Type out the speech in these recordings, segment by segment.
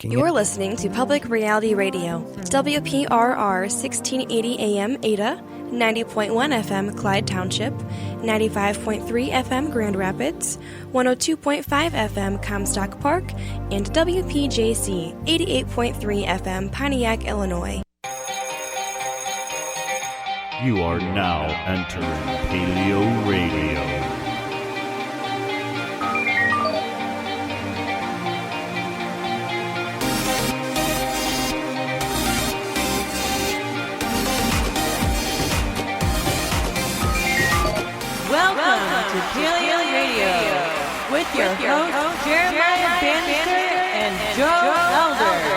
making You're it. listening to Public Reality Radio, WPRR 1680 AM Ada, 90.1 FM Clyde Township, 95.3 FM Grand Rapids, 102.5 FM Comstock Park, and WPJC 88.3 FM Pontiac, Illinois. You are now entering PaleoRadio. Welcome to PaleoRadio with your hosts Jeremiah Bannister and Joe Elder.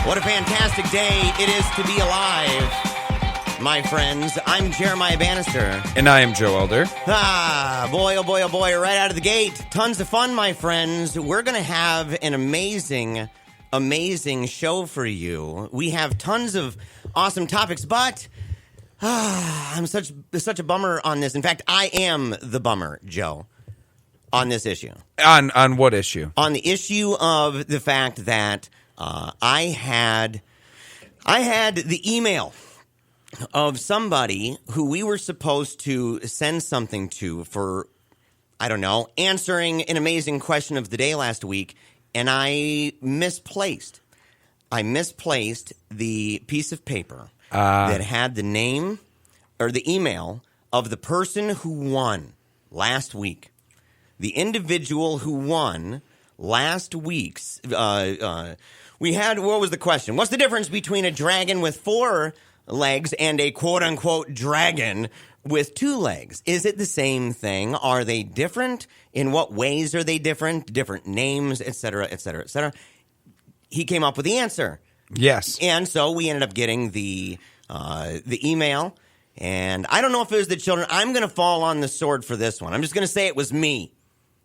What a fantastic day it is to be alive, my friends. I'm Jeremiah Bannister. And I am Joe Elder. Boy, oh boy, right out of the gate. Tons of fun, my friends. We're going to have an amazing show for you. We have tons of awesome topics, but I'm such a bummer on this. In fact, I am the bummer, Joe, on this issue. On what issue? On the issue of the fact that I had the email of somebody who we were supposed to send something to for, I don't know, answering an amazing question of the day last week, and I misplaced the piece of paper that had the name or the email of the person who won last week. The individual who won last week's, we had, what was the question? What's the difference between a dragon with 4 legs and a quote-unquote dragon with 2 legs? Is it the same thing? Are they different? In what ways are they different? Different names, et cetera, et cetera, et cetera. He came up with the answer. Yes. And so we ended up getting the email, and I don't know if it was the children. I'm going to fall on the sword for this one. I'm just going to say it was me.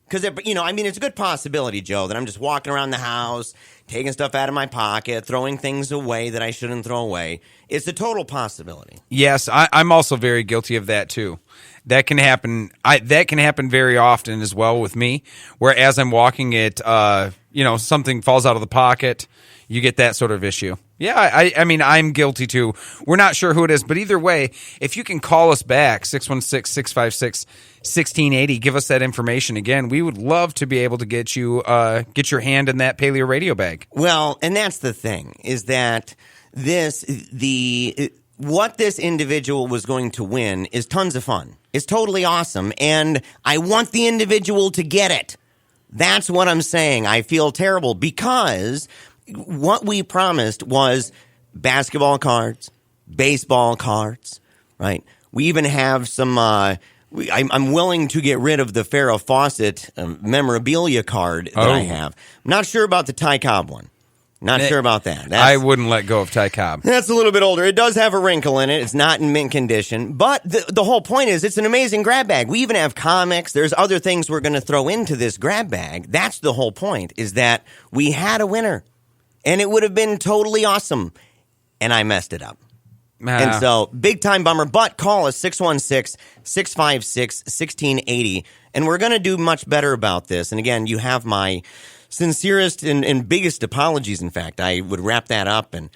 Because, it's a good possibility, Joe, that I'm just walking around the house, taking stuff out of my pocket, throwing things away that I shouldn't throw away. It's a total possibility. Yes, I'm also very guilty of that, too. That can happen. That can happen very often as well with me, where as I'm walking it, something falls out of the pocket. You get that sort of issue. Yeah, I'm guilty too. We're not sure who it is, but either way, if you can call us back, 616-656-1680, give us that information. Again, we would love to be able to get your hand in that Paleo Radio bag. Well, and that's the thing, is that what this individual was going to win is tons of fun. It's totally awesome, and I want the individual to get it. That's what I'm saying. I feel terrible because what we promised was basketball cards, baseball cards, right? We even have some, I'm willing to get rid of the Farrah Fawcett memorabilia card that I have. I'm not sure about the Ty Cobb one. Not sure about that. I wouldn't let go of Ty Cobb. That's a little bit older. It does have a wrinkle in it. It's not in mint condition. But the whole point is it's an amazing grab bag. We even have comics. There's other things we're going to throw into this grab bag. That's the whole point, is that we had a winner. And it would have been totally awesome. And I messed it up. And so, big time bummer. But call us, 616-656-1680. And we're going to do much better about this. And again, you have my sincerest and biggest apologies, in fact. I would wrap that up and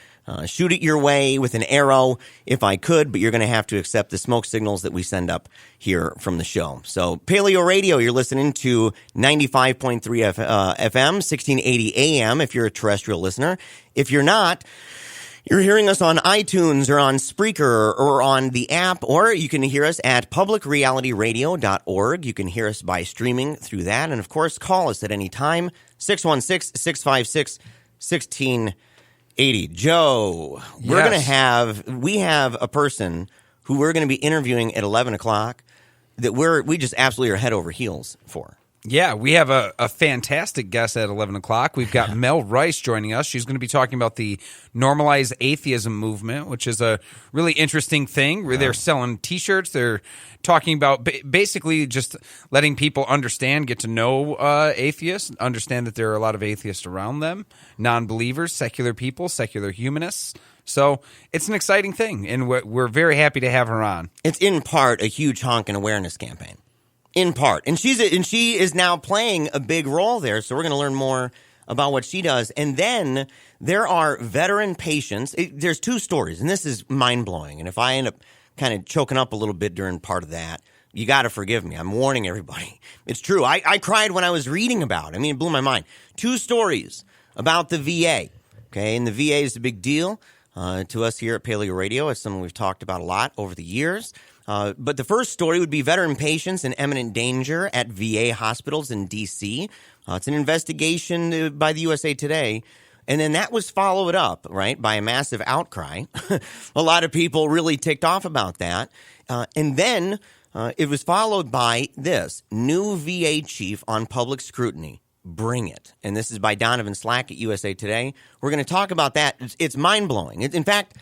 shoot it your way with an arrow if I could, but you're going to have to accept the smoke signals that we send up here from the show. So, Paleo Radio, you're listening to 95.3 FM, 1680 AM if you're a terrestrial listener. If you're not, you're hearing us on iTunes or on Spreaker or on the app, or you can hear us at publicrealityradio.org. You can hear us by streaming through that. And, of course, call us at any time, 616-656-1680. Joe, we have a person who we're going to be interviewing at 11 o'clock that we just absolutely are head over heels for. Yeah, we have a fantastic guest at 11 o'clock. We've got Mel Rice joining us. She's going to be talking about the Normalize Atheism movement, which is a really interesting thing. They're selling T-shirts. They're talking about basically just letting people get to know atheists, understand that there are a lot of atheists around them, non-believers, secular people, secular humanists. So it's an exciting thing, and we're very happy to have her on. It's in part a huge honkin' awareness campaign. In part. And she is now playing a big role there, so we're going to learn more about what she does. And then there are veteran patients. There's two stories, and this is mind-blowing. And if I end up kind of choking up a little bit during part of that, you got to forgive me. I'm warning everybody. It's true. I cried when I was reading about it. I mean, it blew my mind. Two stories about the VA. Okay, and the VA is a big deal to us here at Paleo Radio. It's something we've talked about a lot over the years. But the first story would be veteran patients in imminent danger at VA hospitals in D.C. It's an investigation by the USA Today. And then that was followed up, right, by a massive outcry. A lot of people really ticked off about that. And then it was followed by this, new VA chief on public scrutiny. Bring it. And this is by Donovan Slack at USA Today. We're going to talk about that. It's mind-blowing. In fact,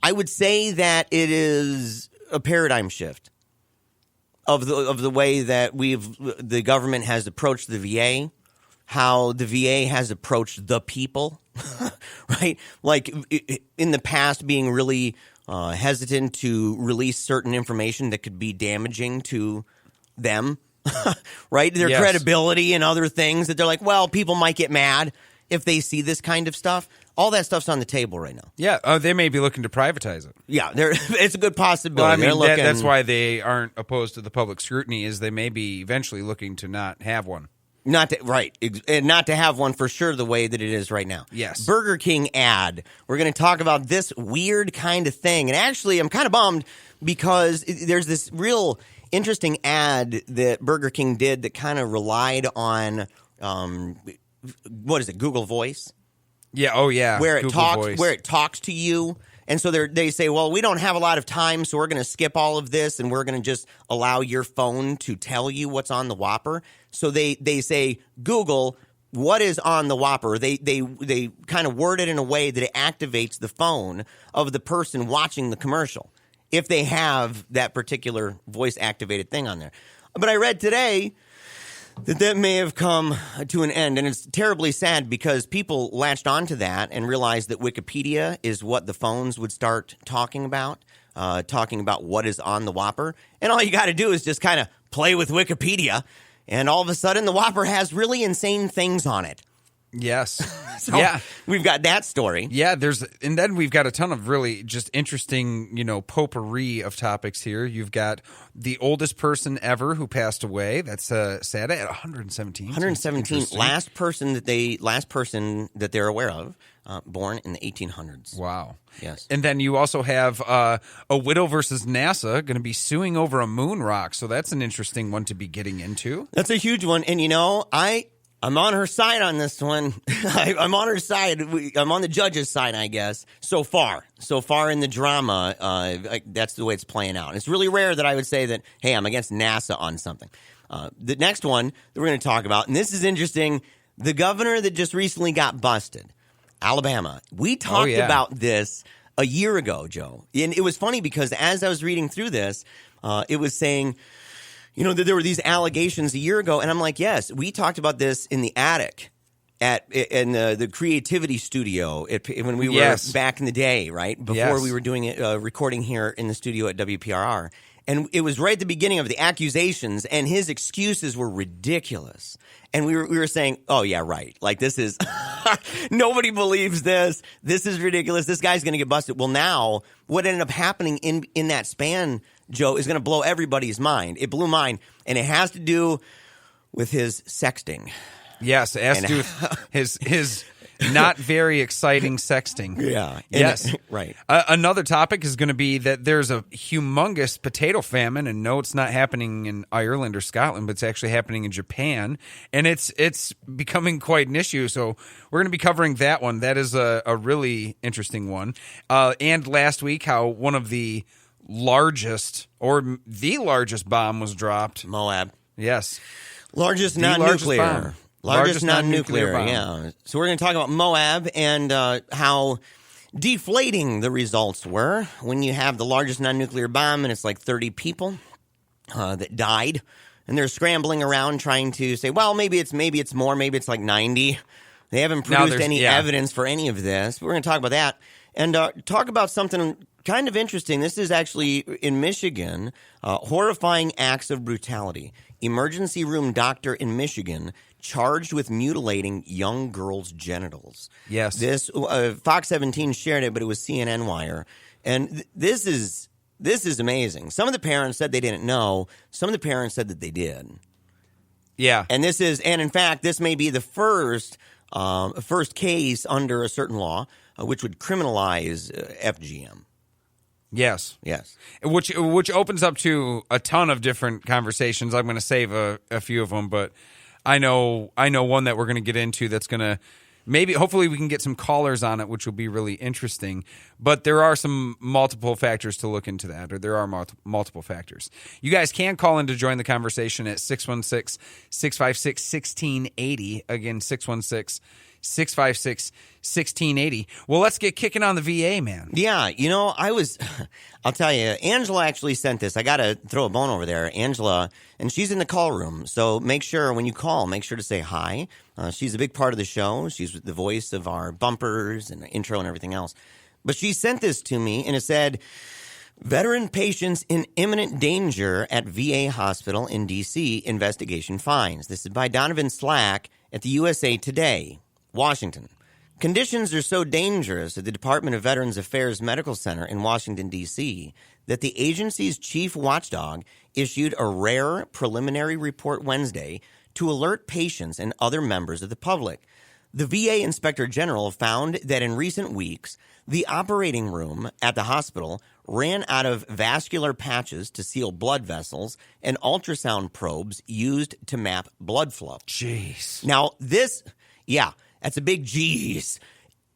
I would say that it is a paradigm shift of the way that the government has approached the VA, how the VA has approached the people, right? Like in the past being really hesitant to release certain information that could be damaging to them, right? Their credibility and other things that they're like, well, people might get mad if they see this kind of stuff. All that stuff's on the table right now. Yeah, they may be looking to privatize it. Yeah, it's a good possibility. Well, I mean, that's why they aren't opposed to the public scrutiny, is they may be eventually looking to not have one. Not to have one for sure the way that it is right now. Yes. Burger King ad. We're going to talk about this weird kind of thing. And actually, I'm kind of bummed because there's this real interesting ad that Burger King did that kind of relied on, what is it, Google Voice? Yeah, oh yeah. Where Google it talks to you. And so they say, well, we don't have a lot of time, so we're going to skip all of this, and we're going to just allow your phone to tell you what's on the Whopper. So they say, Google, what is on the Whopper? They kind of word it in a way that it activates the phone of the person watching the commercial, if they have that particular voice-activated thing on there. But I read today that may have come to an end, and it's terribly sad because people latched onto that and realized that Wikipedia is what the phones would start talking about what is on the Whopper. And all you got to do is just kind of play with Wikipedia, and all of a sudden the Whopper has really insane things on it. Yes. So yeah. We've got that story. Yeah, and then we've got a ton of really just interesting, potpourri of topics here. You've got the oldest person ever who passed away. That's sad at 117. 117. Last person that they're aware of, born in the 1800s. Wow. Yes. And then you also have a widow versus NASA going to be suing over a moon rock. So that's an interesting one to be getting into. That's a huge one. And I'm on her side on this one. I'm on her side. I'm on the judge's side, I guess. So far in the drama, that's the way it's playing out. And it's really rare that I would say that, hey, I'm against NASA on something. The next one that we're going to talk about, and this is interesting, the governor that just recently got busted, Alabama. We talked about this a year ago, Joe. And it was funny because as I was reading through this, it was saying, that there were these allegations a year ago, and I'm like, yes, we talked about this in the attic in the creativity studio when we were back in the day, right? Before we were doing it, recording here in the studio at WPRR. And it was right at the beginning of the accusations, and his excuses were ridiculous. And we were saying, oh, yeah, right. Like, this is – nobody believes this. This is ridiculous. This guy's going to get busted. Well, now what ended up happening in that span, Joe, is going to blow everybody's mind. It blew mine, and it has to do with his sexting. Yes, it has to do with his not very exciting sexting. Yeah. Yes. Right. Another topic is going to be that there's a humongous potato famine, and no, it's not happening in Ireland or Scotland, but it's actually happening in Japan, and it's becoming quite an issue. So we're going to be covering that one. That is a really interesting one. And last week, how one of the largest or the largest bomb was dropped. Moab. Yes. Largest non-nuclear. Bomb. Largest non-nuclear, yeah. So we're going to talk about Moab and how deflating the results were when you have the largest non-nuclear bomb and it's like 30 people that died. And they're scrambling around trying to say, well, maybe it's more, maybe it's like 90. They haven't produced any evidence for any of this. But we're going to talk about that and talk about something kind of interesting. This is actually in Michigan. Horrifying acts of brutality. Emergency room doctor in Michigan charged with mutilating young girls' genitals. Yes. This Fox 17 shared it, but it was CNN Wire. And this is amazing. Some of the parents said they didn't know. Some of the parents said that they did. Yeah. And in fact, this may be the first case under a certain law which would criminalize FGM. Yes. Yes. Which opens up to a ton of different conversations. I'm going to save a few of them, but I know one that we're going to get into that's going to hopefully we can get some callers on it, which will be really interesting. But there are some multiple factors to look into that, or there are multiple factors. You guys can call in to join the conversation at 616-656-1680. Again, 616-656-1680. Well, let's get kicking on the VA, man. Yeah, I'll tell you, Angela actually sent this. I got to throw a bone over there. Angela, and she's in the call room, so make sure when you call, make sure to say hi. She's a big part of the show. She's the voice of our bumpers and the intro and everything else. But she sent this to me, and it said, veteran patients in imminent danger at VA hospital in D.C. investigation finds. This is by Donovan Slack at the USA Today, Washington. Conditions are so dangerous at the Department of Veterans Affairs Medical Center in Washington, D.C., that the agency's chief watchdog issued a rare preliminary report Wednesday to alert patients and other members of the public. The VA Inspector General found that in recent weeks, the operating room at the hospital ran out of vascular patches to seal blood vessels and ultrasound probes used to map blood flow. Jeez. Now, that's a big jeez.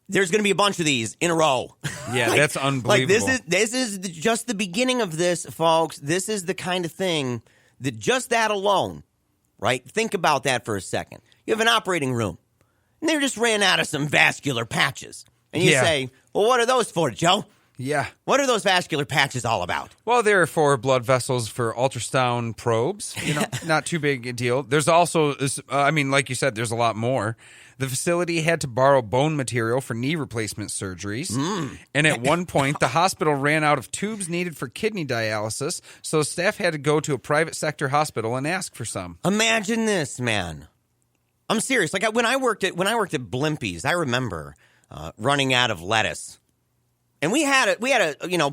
There's going to be a bunch of these in a row. Yeah, that's unbelievable. This is just the beginning of this, folks. This is the kind of thing that just that alone, right? Think about that for a second. You have an operating room, and they just ran out of some vascular patches. And you say, well, what are those for, Joe? Yeah. What are those vascular patches all about? Well, they're for blood vessels for ultrasound probes. Not too big a deal. There's also, like you said, there's a lot more. The facility had to borrow bone material for knee replacement surgeries. And at one point, the hospital ran out of tubes needed for kidney dialysis, so staff had to go to a private sector hospital and ask for some. Imagine this, man. I'm serious. Like when I worked at Blimpies, I remember running out of lettuce. And we had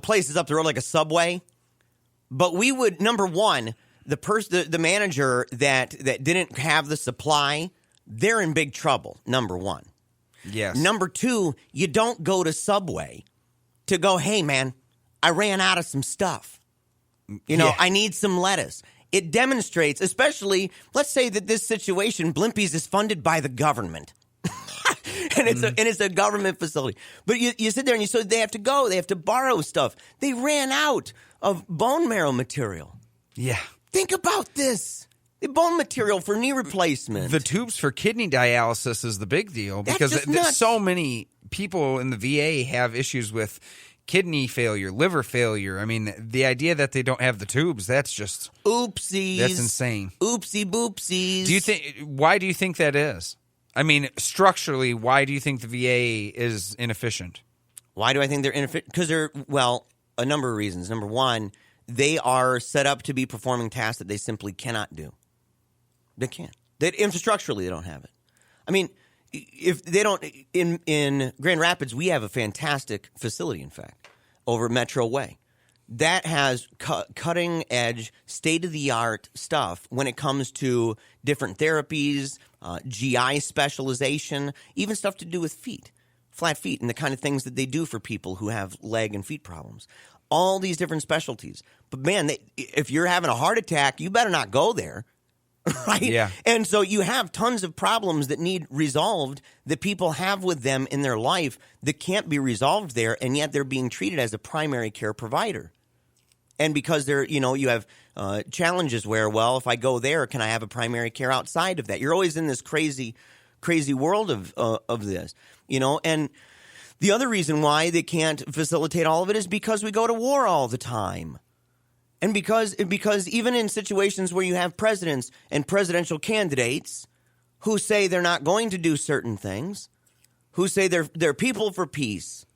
places up the road like a Subway, but we would, number one, the manager that didn't have the supply, they're in big trouble. Number one. Yes. Number two, you don't go to Subway to go, hey man, I ran out of some stuff. I need some lettuce. It demonstrates, especially, let's say that this situation, Blimpies, is funded by the government. And it's a government facility. But you sit there and they have to go. They have to borrow stuff. They ran out of bone marrow material. Yeah. Think about this. The bone material for knee replacement. The tubes for kidney dialysis is the big deal because so many people in the VA have issues with kidney failure, liver failure. I mean, the idea that they don't have the tubes, that's just... Oopsies. That's insane. Oopsie boopsies. Why do you think that is? I mean, structurally, why do you think the VA is inefficient? Why do I think they're inefficient? Because a number of reasons. Number one, they are set up to be performing tasks that they simply cannot do. They can't. Infrastructurally, they don't have it. I mean, if they don't, in Grand Rapids, we have a fantastic facility, in fact, over Metro Way. That has cutting-edge, state-of-the-art stuff when it comes to different therapies, GI specialization, even stuff to do with feet, flat feet, and the kind of things that they do for people who have leg and feet problems. All these different specialties. But, man, if you're having a heart attack, you better not go there, right? Yeah. And so you have tons of problems that need resolved that people have with them in their life that can't be resolved there, and yet they're being treated as a primary care provider. And because you have challenges where, well, if I go there, can I have a primary care outside of that? You're always in this crazy, crazy world of this, And the other reason why they can't facilitate all of it is because we go to war all the time, and because even in situations where you have presidents and presidential candidates who say they're not going to do certain things, who say they're people for peace.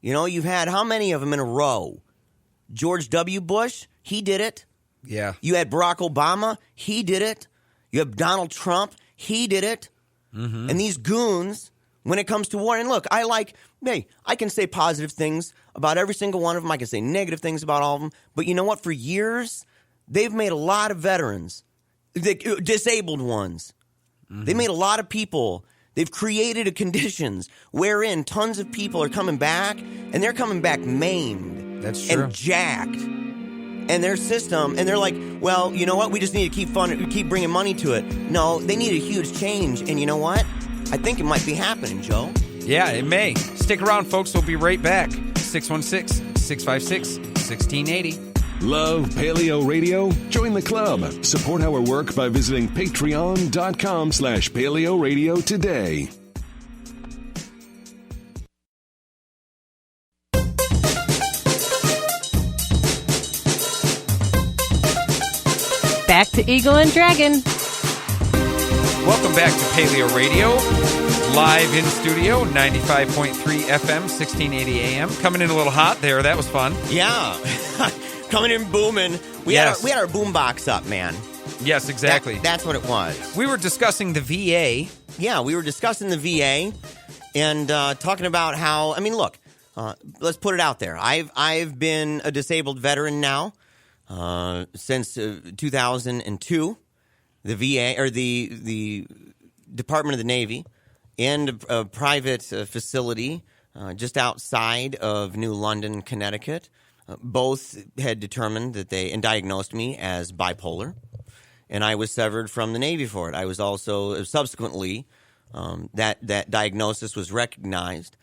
You know, you've had how many of them in a row? George W. Bush, he did it. Yeah. You had Barack Obama, he did it. You have Donald Trump, he did it. Mm-hmm. And these goons, when it comes to war, and look, I can say positive things about every single one of them. I can say negative things about all of them. But you know what? For years, they've made a lot of veterans, disabled ones. Mm-hmm. They made a lot of people. They've created conditions wherein tons of people are coming back, and they're coming back maimed. That's true. And jacked. And their system, and they're like, well, you know what? We just need to keep bringing money to it. No, they need a huge change. And you know what? I think it might be happening, Joe. Yeah, it may. Stick around, folks. We'll be right back. 616-656-1680. Love Paleo Radio? Join the club. Support our work by visiting patreon.com/Paleo Radio today. Back to Eagle and Dragon. Welcome back to Paleo Radio. Live in studio, 95.3 FM, 1680 AM. Coming in a little hot there. That was fun. Yeah. Coming in booming. We had our boom box up, man. Yes, exactly. That's what it was. We were discussing the VA. Yeah, we were discussing the VA and talking about how, I mean, look, let's put it out there. I've been a disabled veteran now since 2002. The VA, or the Department of the Navy, and a private facility just outside of New London, Connecticut, both had determined that and diagnosed me as bipolar, and I was severed from the Navy for it. I was also subsequently that diagnosis was recognized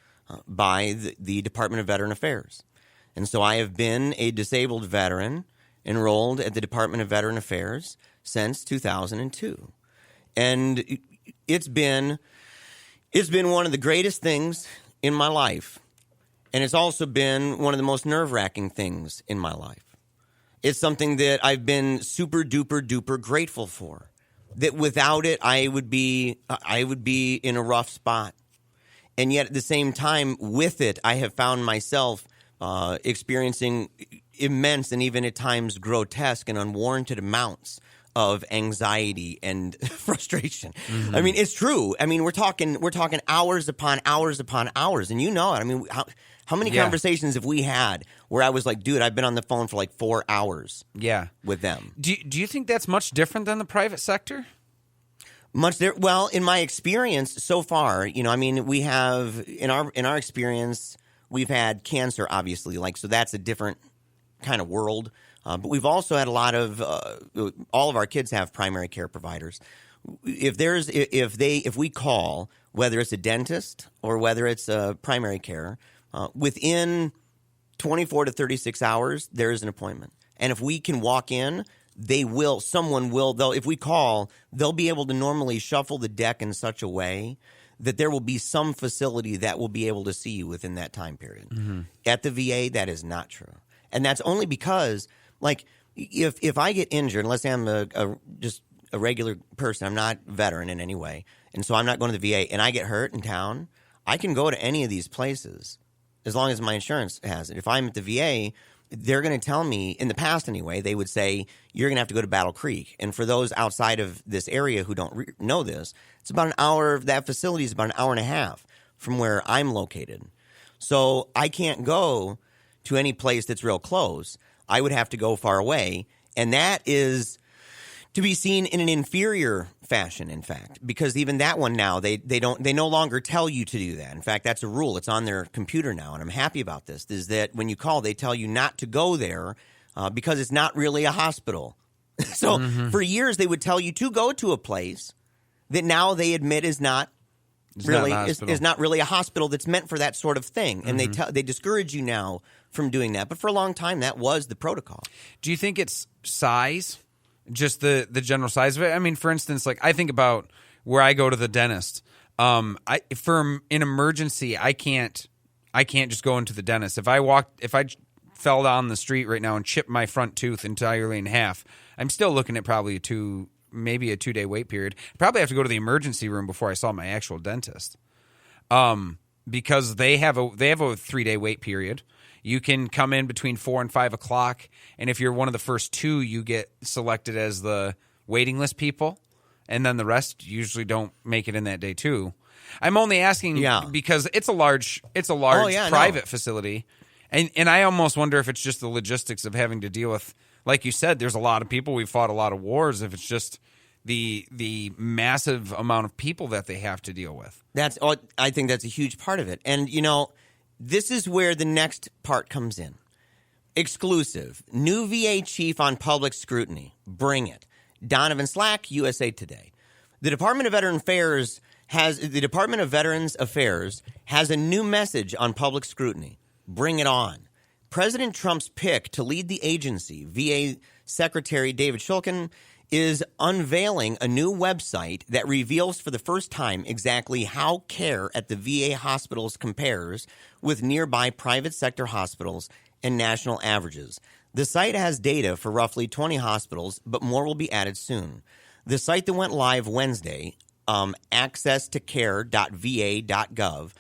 by the Department of Veteran Affairs, and so I have been a disabled veteran enrolled at the Department of Veteran Affairs since 2002, and it's been one of the greatest things in my life, and it's also been one of the most nerve-wracking things in my life. It's something that I've been super duper duper grateful for. That without it, I would be in a rough spot, and yet at the same time, with it, I have found myself experiencing immense and even at times grotesque and unwarranted amounts of anxiety and frustration. Mm-hmm. I mean, it's true. I mean, we're talking hours upon hours upon hours, and you know it. I mean, how many conversations have we had where I was like, dude, I've been on the phone for like 4 hours with them. Do you think that's much different than the private sector? Well, in my experience so far, you know, I mean, we have in our experience, we've had cancer, obviously, so that's a different kind of world. But we've also had a lot of all of our kids have primary care providers. If we call, whether it's a dentist or whether it's a primary care, within 24 to 36 hours there is an appointment. And if we can walk in, if we call, they'll be able to normally shuffle the deck in such a way that there will be some facility that will be able to see you within that time period. Mm-hmm. At the VA, that is not true. And that's only because, if I get injured, let's say I'm just a regular person, I'm not veteran in any way, and so I'm not going to the VA, and I get hurt in town, I can go to any of these places as long as my insurance has it. If I'm at the VA, they're going to tell me, in the past anyway, they would say, you're going to have to go to Battle Creek. And for those outside of this area who don't know this, it's about an hour, that facility is about an hour and a half from where I'm located. So I can't go to any place that's real close. I would have to go far away, and that is to be seen in an inferior fashion, in fact, because even that one now, they no longer tell you to do that. In fact, that's a rule. It's on their computer now, and I'm happy about this, is that when you call, they tell you not to go there because it's not really a hospital. So for years, they would tell you to go to a place that now they admit is not really a hospital that's meant for that sort of thing, and they discourage you now from doing that. But for a long time, that was the protocol. Do you think it's size, just the general size of it? I mean, for instance, I think about where I go to the dentist. For an emergency, I can't just go into the dentist. If I fell down the street right now and chipped my front tooth entirely in half, I'm still looking at probably maybe a 2-day wait period. I'd probably have to go to the emergency room before I saw my actual dentist. because they have a 3-day wait period. You can come in between 4 and 5 o'clock, and if you're one of the first 2, you get selected as the waiting list people, and then the rest usually don't make it in that day too. I'm only asking because it's a large private facility, and I almost wonder if it's just the logistics of having to deal with, like you said, there's a lot of people. We've fought a lot of wars. If it's just the massive amount of people that they have to deal with. I think that's a huge part of it. And, this is where the next part comes in. Exclusive. New VA chief on public scrutiny. Bring it. Donovan Slack, USA Today. The Department of Veterans Affairs has a new message on public scrutiny. Bring it on. President Trump's pick to lead the agency, VA Secretary David Shulkin, is unveiling a new website that reveals for the first time exactly how care at the VA hospitals compares with nearby private sector hospitals and national averages. The site has data for roughly 20 hospitals, but more will be added soon. The site that went live Wednesday, accesstocare.va.gov,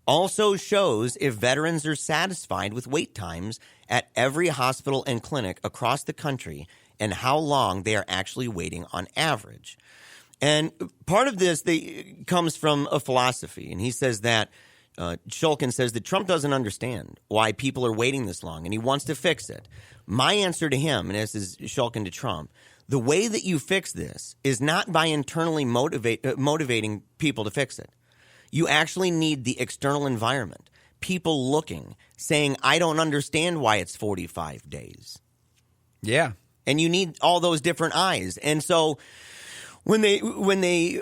also shows if veterans are satisfied with wait times at every hospital and clinic across the country and how long they are actually waiting on average. And part of this comes from a philosophy, and he says that Shulkin says that Trump doesn't understand why people are waiting this long, and he wants to fix it. My answer to him, and this is Shulkin to Trump, the way that you fix this is not by internally motivating people to fix it. You actually need the external environment, people looking, saying, I don't understand why it's 45 days. Yeah. And you need all those different eyes. And so when they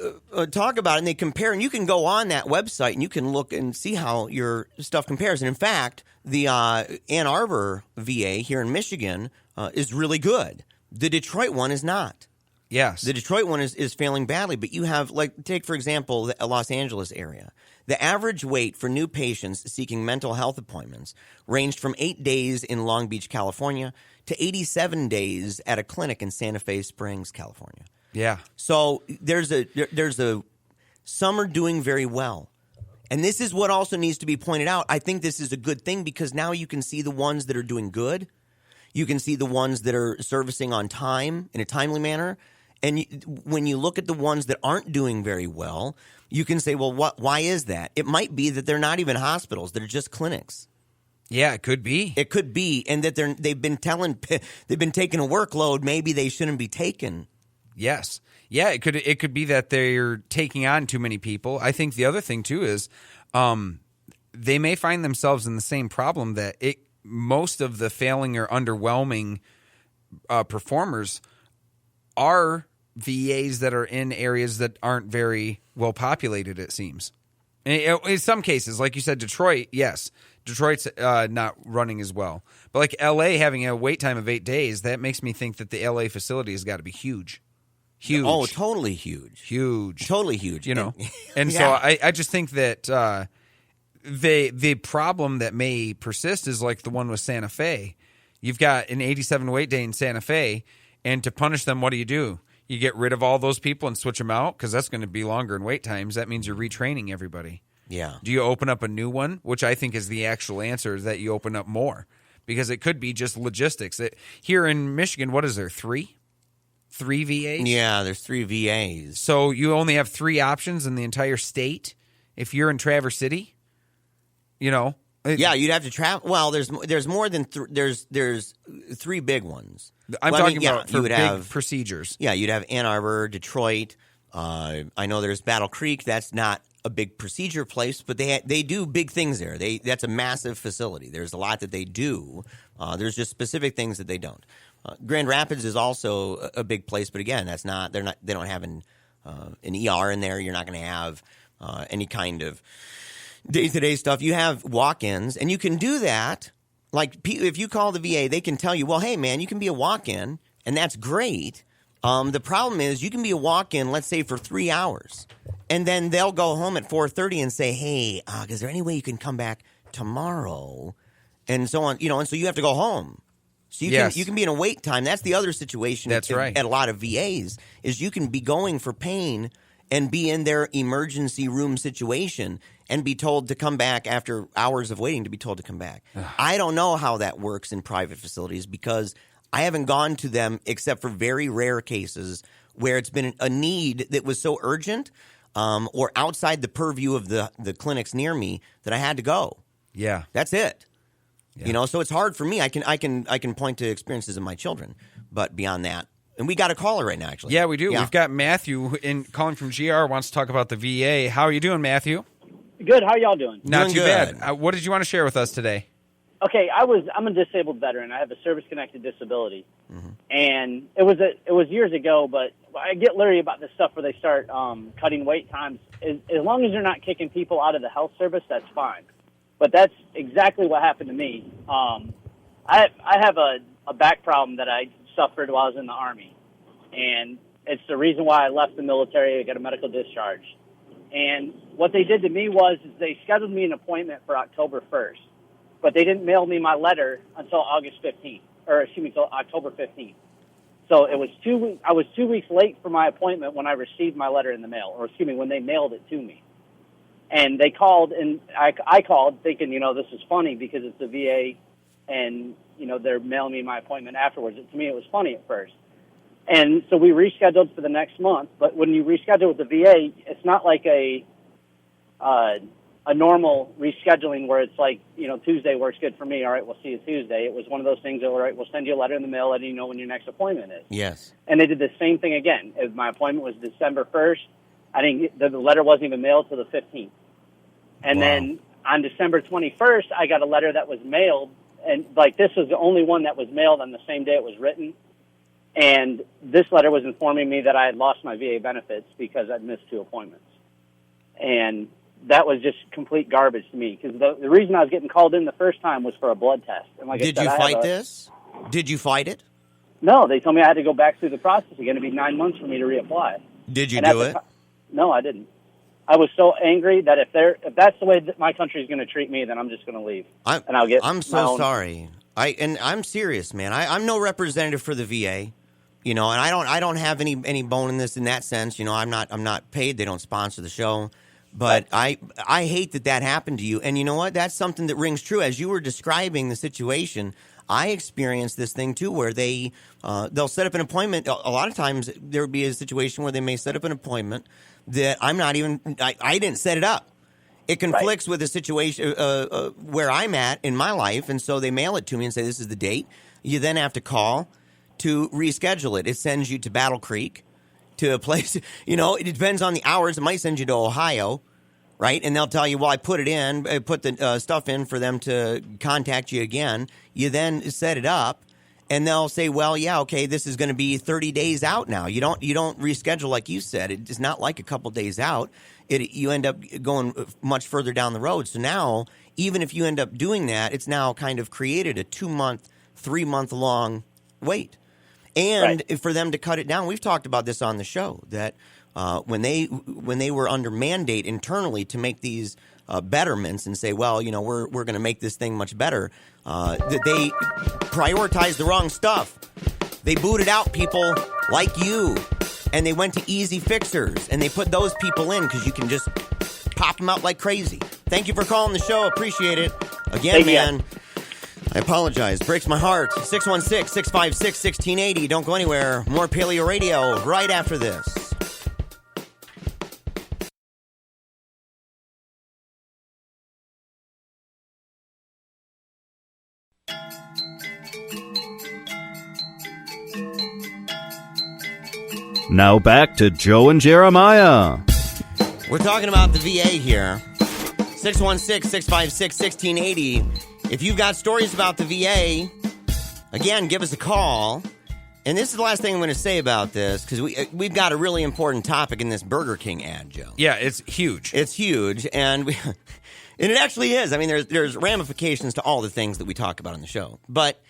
talk about it and they compare, and you can go on that website and you can look and see how your stuff compares. And in fact, the Ann Arbor VA here in Michigan is really good. The Detroit one is not. Yes. The Detroit one is failing badly. But you have, take, for example, the Los Angeles area. The average wait for new patients seeking mental health appointments ranged from 8 days in Long Beach, California, to 87 days at a clinic in Santa Fe Springs, California. Yeah. So some are doing very well. And this is what also needs to be pointed out. I think this is a good thing because now you can see the ones that are doing good. You can see the ones that are servicing on time in a timely manner. And when you look at the ones that aren't doing very well, you can say, well, why is that? It might be that they're not even hospitals. They're just clinics. Yeah, it could be. It could be. And that they've been taking a workload maybe they shouldn't be taking. Yes. Yeah, it could be that they're taking on too many people. I think the other thing too is they may find themselves in the same problem that most of the failing or underwhelming performers are VAs that are in areas that aren't very well populated, it seems. In some cases, like you said, Detroit, yes. Detroit's not running as well. But like L.A. having a wait time of 8 days, that makes me think that the L.A. facility has got to be huge. Huge. Oh, totally huge. Huge. Totally huge. And yeah. So I just think that the problem that may persist is like the one with Santa Fe. You've got an 87 wait day in Santa Fe, and to punish them, what do? You get rid of all those people and switch them out because that's going to be longer in wait times. That means you're retraining everybody. Yeah. Do you open up a new one, which I think is the actual answer, is that you open up more because it could be just logistics. Here in Michigan, what is there, 3? 3 VAs? Yeah, there's 3 VAs. So you only have 3 options in the entire state. If you're in Traverse City, yeah, you'd have to travel. Well, there's more than there's 3 big ones. I'm talking about for big procedures. Yeah, you'd have Ann Arbor, Detroit. I know there's Battle Creek. That's not a big procedure place, but they do big things there. That's a massive facility. There's a lot that they do. There's just specific things that they don't. Grand Rapids is also a big place, but again, they don't have an ER in there. You're not going to have any kind of day-to-day stuff. You have walk-ins, and you can do that. Like if you call the VA, they can tell you, well, hey, man, you can be a walk-in, and that's great. The problem is you can be a walk-in, let's say, for 3 hours, and then they'll go home at 4:30 and say, hey, is there any way you can come back tomorrow? And so on, and so you have to go home. So you can be in a wait time. That's the other situation. That's right. At a lot of VAs is you can be going for pain and be in their emergency room situation and be told to come back after hours of waiting to be told to come back. I don't know how that works in private facilities because I haven't gone to them except for very rare cases where it's been a need that was so urgent or outside the purview of the clinics near me that I had to go. Yeah. That's it. Yeah. So it's hard for me. I can point to experiences of my children, but beyond that. And we got a caller right now, actually. Yeah, we do. Yeah. We've got Matthew calling from GR, wants to talk about the VA. How are you doing, Matthew? Good. How y'all doing? Not Doing too good. bad. What did you want to share with us today? Okay, I'm a disabled veteran. I have a service-connected disability, and it was years ago. But I get leery about this stuff where they start cutting wait times. As long as they're not kicking people out of the health service, that's fine. But that's exactly what happened to me. I have a back problem that I suffered while I was in the Army, and it's the reason why I left the military. I got a medical discharge. And what they did to me was they scheduled me an appointment for October 1st, but they didn't mail me my letter until August 15th, until October 15th. So it was 2 weeks. I was 2 weeks late for my appointment when I received my letter in the mail, when they mailed it to me. And they called, and I called thinking, this is funny because it's the VA, and they're mailing me my appointment afterwards. To me, it was funny at first. And so we rescheduled for the next month. But when you reschedule with the VA, it's not like a normal rescheduling where it's like, Tuesday works good for me. All right, we'll see you Tuesday. It was one of those things that, all right, we'll send you a letter in the mail letting you know when your next appointment is. Yes. And they did the same thing again. If my appointment was December 1st, the letter wasn't even mailed till the 15th. And then on December 21st, I got a letter that was mailed. And this was the only one that was mailed on the same day it was written. And this letter was informing me that I had lost my VA benefits because I'd missed 2 appointments. And that was just complete garbage to me because the reason I was getting called in the first time was for a blood test. And Did you fight this? Did you fight it? No, they told me I had to go back through the process again. It'd be 9 months for me to reapply. Did you do it? No, I didn't. I was so angry that if that's the way that my country is going to treat me, then I'm just going to leave. I'm so sorry. I'm serious, man. I'm no representative for the VA. And I don't have any bone in this in that sense. I'm not paid. They don't sponsor the show. But I hate that happened to you. And you know what? That's something that rings true. As you were describing the situation, I experienced this thing too, where they'll set up an appointment. A lot of times there would be a situation where they may set up an appointment that I didn't set it up. It conflicts with a situation where I'm at in my life, and so they mail it to me and say this is the date. You then have to call to reschedule it. It sends you to Battle Creek, to a place, it depends on the hours. It might send you to Ohio, right? And they'll tell you, well, I put the stuff in for them to contact you again. You then set it up, and they'll say, well, yeah, okay, this is going to be 30 days out now. You don't reschedule like you said. It's not like a couple days out. You end up going much further down the road. So now, even if you end up doing that, it's now kind of created a 2-month, 3-month long wait. And for them to cut it down, we've talked about this on the show, that when they were under mandate internally to make these betterments and say, well, we're going to make this thing much better, that they prioritized the wrong stuff. They booted out people like you, and they went to easy fixers, and they put those people in because you can just pop them out like crazy. Thank you for calling the show. Appreciate it. Again, man. I apologize. Breaks my heart. 616-656-1680. Don't go anywhere. More Paleo Radio right after this. Now back to Joe and Jeremiah. We're talking about the VA here. 616-656-1680. If you've got stories about the VA, again, give us a call. And this is the last thing I'm going to say about this, because we've got a really important topic in this Burger King ad, Joe. Yeah, it's huge. It's huge, and it actually is. I mean, there's ramifications to all the things that we talk about on the show. But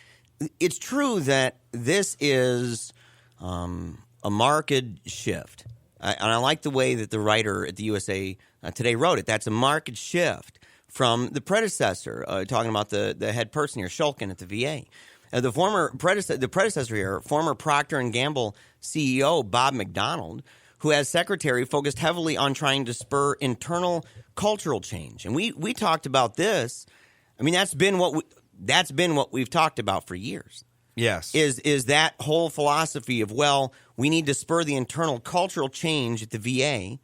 it's true that this is a marked shift. And I like the way that the writer at the USA Today wrote it. That's a marked shift from the predecessor, talking about the head person here, Shulkin at the VA. The predecessor here, former Procter & Gamble CEO Bob McDonald, who, as secretary, focused heavily on trying to spur internal cultural change. And we talked about this. I mean, that's been what we've talked about for years. Yes. Is that whole philosophy of, well, we need to spur the internal cultural change at the VA.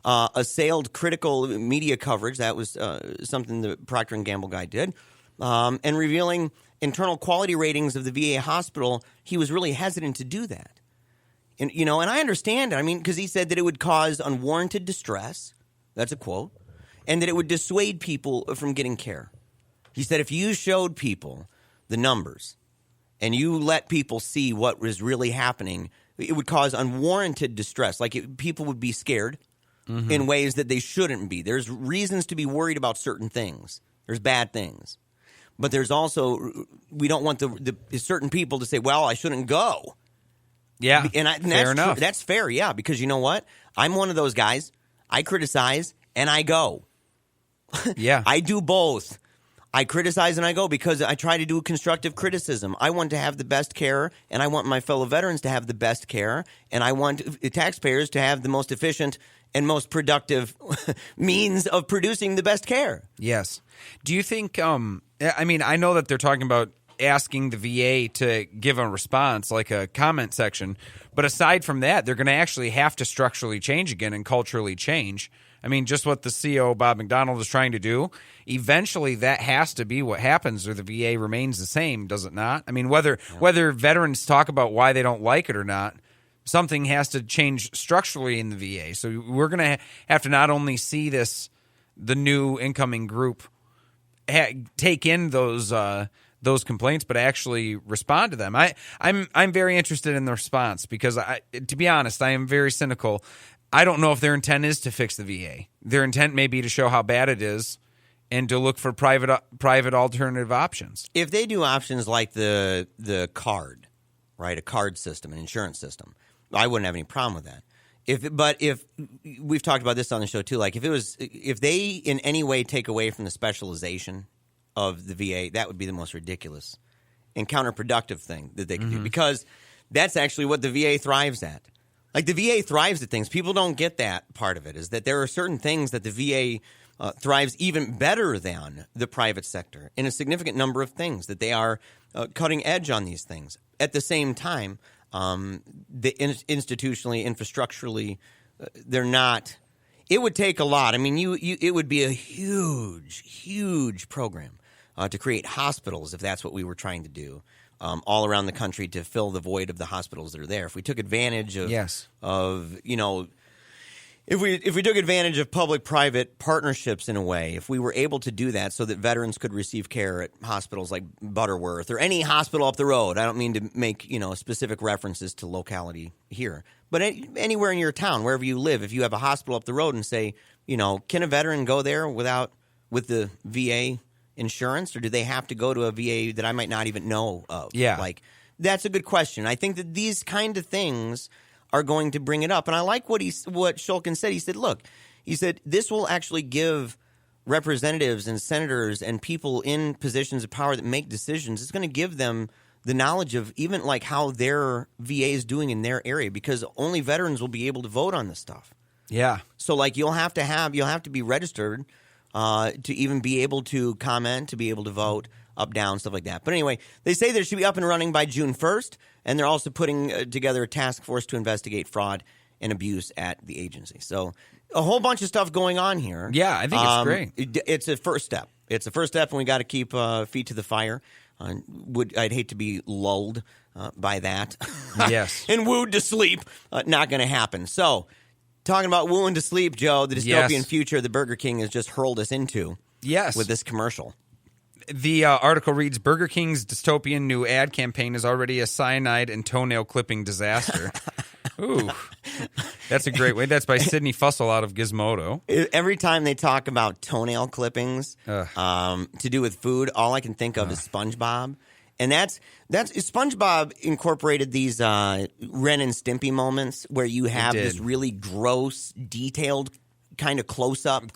Assailed critical media coverage. That was something the Procter & Gamble guy did. And revealing internal quality ratings of the VA hospital, he was really hesitant to do that. And, and I understand it. I mean, because he said that it would cause unwarranted distress. That's a quote. And that it would dissuade people from getting care. He said if you showed people the numbers and you let people see what was really happening, it would cause unwarranted distress. Like people would be scared in ways that they shouldn't be. There's reasons to be worried about certain things. There's bad things. But there's also, we don't want the certain people to say, well, I shouldn't go. Yeah, and fair enough. That's fair, yeah, because you know what? I'm one of those guys. I criticize and I go. Yeah. I do both. I criticize and I go because I try to do constructive criticism. I want to have the best care, and I want my fellow veterans to have the best care, and I want taxpayers to have the most efficient and most productive means of producing the best care. Yes. Do you think, I mean, I know that they're talking about asking the VA to give a response, like a comment section, but aside from that, they're going to actually have to structurally change again and culturally change. I mean, just what the CEO, Bob McDonald, is trying to do, eventually that has to be what happens, or the VA remains the same, does it not? I mean, whether veterans talk about why they don't like it or not, something has to change structurally in the VA. So we're going to have to not only see the new incoming group take in those complaints, but actually respond to them. I'm very interested in the response because, to be honest, I am very cynical. I don't know if their intent is to fix the VA. Their intent may be to show how bad it is and to look for private alternative options. If they do options like the card, right, a card system, an insurance system, I wouldn't have any problem with that. If we've talked about this on the show too, like if they in any way take away from the specialization of the VA, that would be the most ridiculous and counterproductive thing that they could do, because that's actually what the VA thrives at. Like the VA thrives at things. People don't get that part of it, is that there are certain things that the VA thrives even better than the private sector in a significant number of things, that they are cutting edge on these things. At the same time, institutionally, infrastructurally, they're not. It would take a lot. I mean, it would be a huge program to create hospitals if that's what we were trying to do. All around the country to fill the void of the hospitals that are there. If we took advantage of, if we took advantage of public-private partnerships in a way, if we were able to do that so that veterans could receive care at hospitals like Butterworth or any hospital up the road. I don't mean to make specific references to locality here, but anywhere in your town, wherever you live, if you have a hospital up the road and say, can a veteran go there with the VA insurance, or do they have to go to a VA that I might not even know of? Yeah. Like, that's a good question. I think that these kind of things are going to bring it up. And I like what Shulkin said. He said, look, this will actually give representatives and senators and people in positions of power that make decisions, it's going to give them the knowledge of even like how their VA is doing in their area, because only veterans will be able to vote on this stuff. Yeah. So like you'll have to be registered to even be able to comment, to be able to vote up, down, stuff like that. But anyway, they say that it should be up and running by June 1st, and they're also putting together a task force to investigate fraud and abuse at the agency. So a whole bunch of stuff going on here. Yeah, I think it's great. It's a first step. It's a first step, and we got to keep feet to the fire. I'd hate to be lulled by that. Yes. And wooed to sleep. Not going to happen. So talking about wooing to sleep, Joe, the dystopian future the Burger King has just hurled us into. Yes. With this commercial. The article reads, Burger King's dystopian new ad campaign is already a cyanide and toenail clipping disaster. Ooh, that's a great way. That's by Sidney Fussell out of Gizmodo. Every time they talk about toenail clippings to do with food, all I can think of is SpongeBob. And that's SpongeBob incorporated these Ren and Stimpy moments where you have this really gross, detailed kind of close-up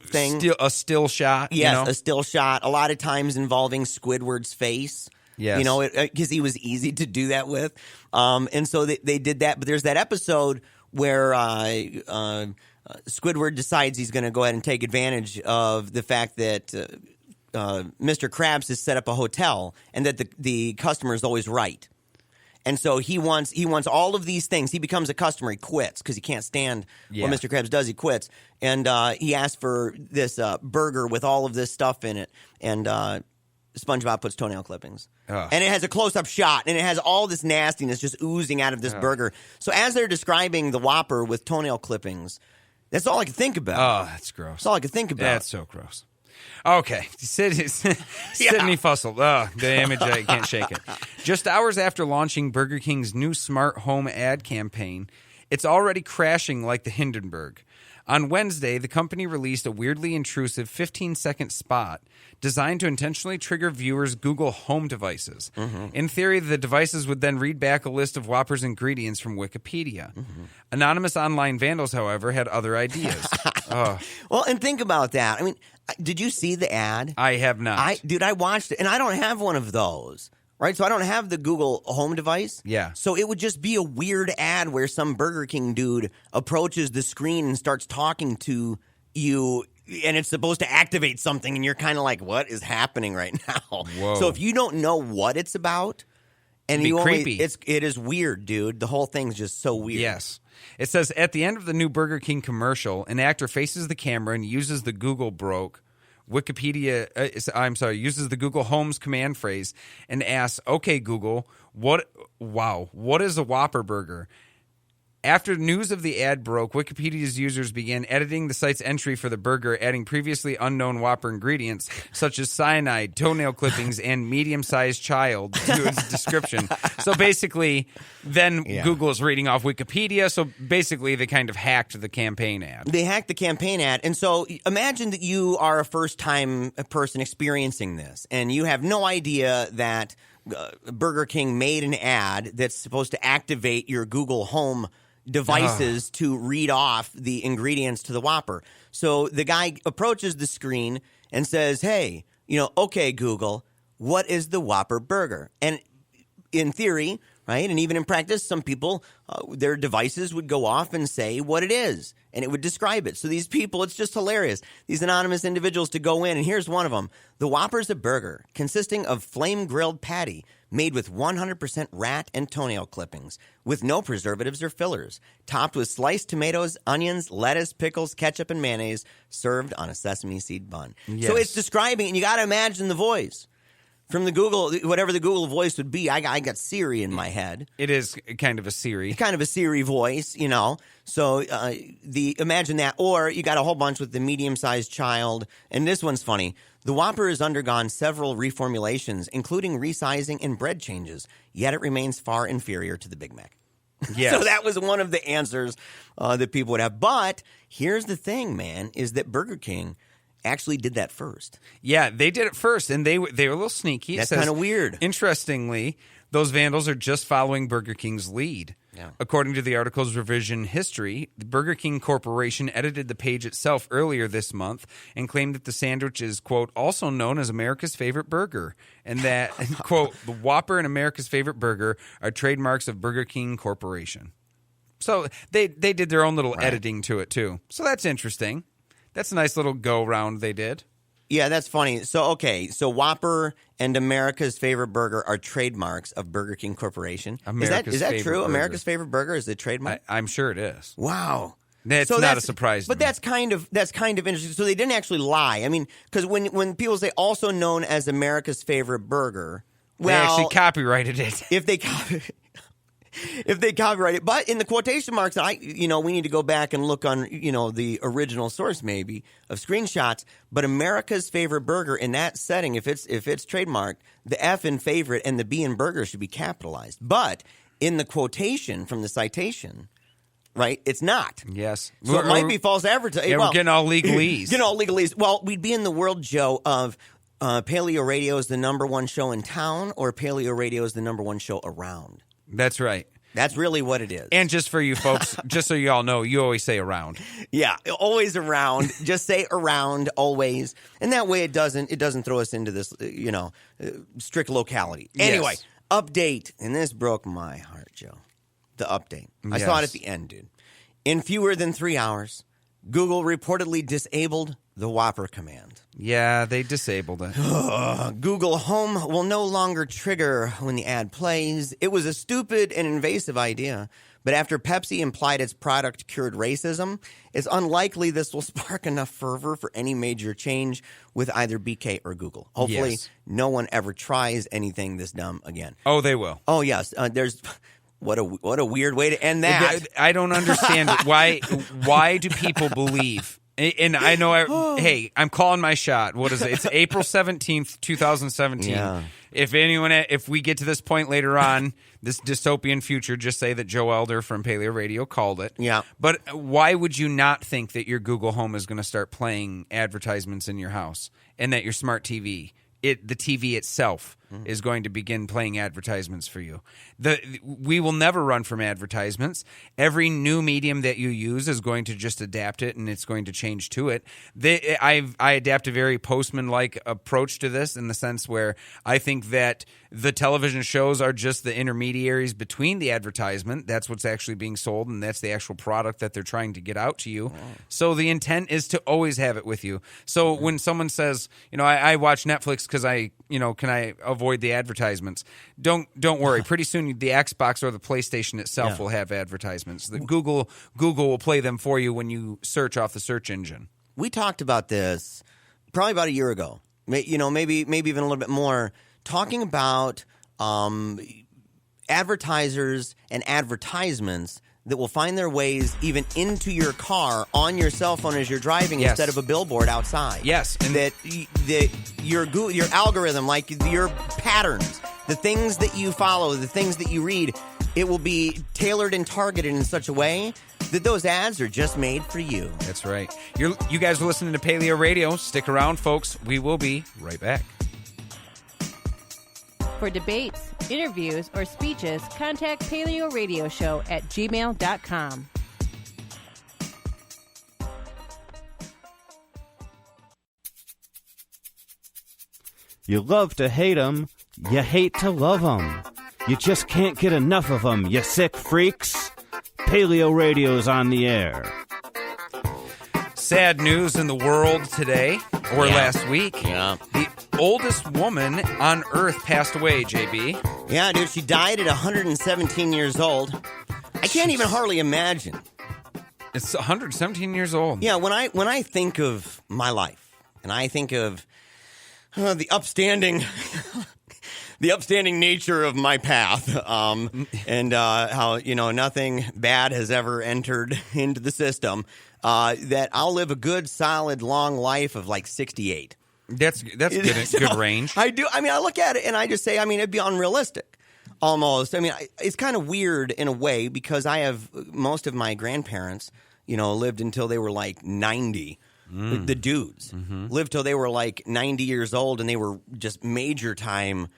thing. A still shot. Yes, a still shot. A lot of times involving Squidward's face. Yes. Because he was easy to do that with. And so they did that. But there's that episode where Squidward decides he's going to go ahead and take advantage of the fact that Mr. Krabs has set up a hotel and that the customer is always right. And so he wants all of these things. He becomes a customer. He quits because he can't stand what Mr. Krabs does. He quits. And he asks for this burger with all of this stuff in it. And SpongeBob puts toenail clippings. And it has a close-up shot. And it has all this nastiness just oozing out of this burger. So as they're describing the Whopper with toenail clippings, that's all I can think about. Oh, that's gross. That's all I can think about. That's so gross. Okay, Sydney Fussell. Oh, the image, I can't shake it. Just hours after launching Burger King's new smart home ad campaign, it's already crashing like the Hindenburg. On Wednesday, the company released a weirdly intrusive 15-second spot designed to intentionally trigger viewers' Google Home devices. In theory, the devices would then read back a list of Whopper's ingredients from Wikipedia. Anonymous online vandals, however, had other ideas. Well, and think about that. I mean, did you see the ad? I have not. I watched it, and I don't have one of those. Right, so I don't have the Google Home device. Yeah. So it would just be a weird ad where some Burger King dude approaches the screen and starts talking to you, and it's supposed to activate something, and you're kind of like, what is happening right now? Whoa. So if you don't know what it's about, and It'd be creepy. it is weird, dude. The whole thing's just so weird. Yes. It says, at the end of the new Burger King commercial, an actor faces the camera and uses the Google uses the Google Homes command phrase and asks, okay, Google, what is a Whopper burger? After news of the ad broke, Wikipedia's users began editing the site's entry for the burger, adding previously unknown Whopper ingredients such as cyanide, toenail clippings, and medium-sized child to its description. So basically, then Google is reading off Wikipedia. So basically, they kind of hacked the campaign ad. They hacked the campaign ad. And so imagine that you are a first-time person experiencing this, and you have no idea that Burger King made an ad that's supposed to activate your Google Home devices to read off the ingredients to the Whopper. So the guy approaches the screen and says, hey, okay, Google, what is the Whopper burger? And in theory, right, and even in practice, some people, their devices would go off and say what it is, and it would describe it. So these people, it's just hilarious. These anonymous individuals to go in, and here's one of them. The Whopper's a burger consisting of flame-grilled patty made with 100% rat and toenail clippings, with no preservatives or fillers, topped with sliced tomatoes, onions, lettuce, pickles, ketchup, and mayonnaise, served on a sesame seed bun. Yes. So it's describing, and you got to imagine the voice. From the Google, whatever the Google voice would be, I got Siri in my head. It is kind of a Siri. Kind of a Siri voice, So imagine that. Or you got a whole bunch with the medium-sized child. And this one's funny. The Whopper has undergone several reformulations, including resizing and bread changes, yet it remains far inferior to the Big Mac. Yes. So that was one of the answers that people would have. But here's the thing, man, is that Burger King actually did that first. Yeah, they did it first, and they were a little sneaky. That's kind of weird. Interestingly, those vandals are just following Burger King's lead. Yeah. According to the article's revision history, the Burger King Corporation edited the page itself earlier this month and claimed that the sandwich is, quote, also known as America's favorite burger, and that, quote, the Whopper and America's favorite burger are trademarks of Burger King Corporation. So they did their own little editing to it, too. So that's interesting. That's a nice little go-round they did. Yeah, that's funny. So Whopper and America's favorite burger are trademarks of Burger King Corporation. Is that true? Burger. America's favorite burger is the trademark? I'm sure it is. Wow. That's not a surprise to But me. that's kind of interesting. So they didn't actually lie. I mean, because when people say also known as America's favorite burger, they actually copyrighted it. If they copyright it, but in the quotation marks, we need to go back and look on, the original source maybe of screenshots. But America's favorite burger in that setting, if it's trademarked, the F in favorite and the B in burger should be capitalized. But in the quotation from the citation, right, it's not. Yes, so it might be false advertising. Yeah, we're getting all legalese. Well, we'd be in the world, Joe, of Paleo Radio is the number one show in town, or Paleo Radio is the number one show around. That's right. That's really what it is. And just for you folks, just so you all know, you always say around. Yeah, always around. Just say around always, and that way it doesn't throw us into this strict locality. Anyway, update, and this broke my heart, Joe. The update. I saw it at the end, dude. In fewer than 3 hours, Google reportedly disabled the Whopper command. Yeah, they disabled it. Google Home will no longer trigger when the ad plays. It was a stupid and invasive idea, but after Pepsi implied its product cured racism, it's unlikely this will spark enough fervor for any major change with either BK or Google. Hopefully, Yes. no one ever tries anything this dumb again. Oh, they will. Oh, yes. There's... What a weird way to end that. I don't understand why do people believe? And I know, hey, I'm calling my shot. What is it? It's April 17th, 2017. Yeah. If we get to this point later on, this dystopian future, just say that Joe Elder from Paleo Radio called it. Yeah. But why would you not think that your Google Home is going to start playing advertisements in your house and that your smart TV, the TV itself, is going to begin playing advertisements for you? We will never run from advertisements. Every new medium that you use is going to just adapt it, and it's going to change to it. I adapt a very Postman-like approach to this in the sense where I think that the television shows are just the intermediaries between the advertisement. That's what's actually being sold, and that's the actual product that they're trying to get out to you. So the intent is to always have it with you. So when someone says, I watch Netflix because can I avoid the advertisements? Don't worry. Pretty soon the Xbox or the PlayStation itself will have advertisements. The Google will play them for you when you search off the search engine. We talked about this probably about a year ago. Maybe even a little bit more. Talking about advertisers and advertisements that will find their ways even into your car on your cell phone as you're driving instead of a billboard outside. Yes. And that your algorithm, like your patterns, the things that you follow, the things that you read, it will be tailored and targeted in such a way that those ads are just made for you. That's right. You guys are listening to Paleo Radio. Stick around, folks. We will be right back. For debates, interviews, or speeches, contact Paleo Radio Show at gmail.com. You love to hate 'em, you hate to love 'em. You just can't get enough of 'em, you sick freaks. Paleo Radio's on the air. Sad news in the world today, or last week. Yeah. The oldest woman on Earth passed away, JB. Yeah, dude, she died at 117 years old. I can't even hardly imagine. It's 117 years old. Yeah, when I think of my life, and I think of the upstanding nature of my path, and how nothing bad has ever entered into the system, that I'll live a good, solid, long life of like 68. That's good range. I do. I mean, I look at it and I just say, it'd be unrealistic. Almost. It's kind of weird in a way because I have most of my grandparents, lived until they were like 90. The dudes lived till they were like 90 years old, and they were just major time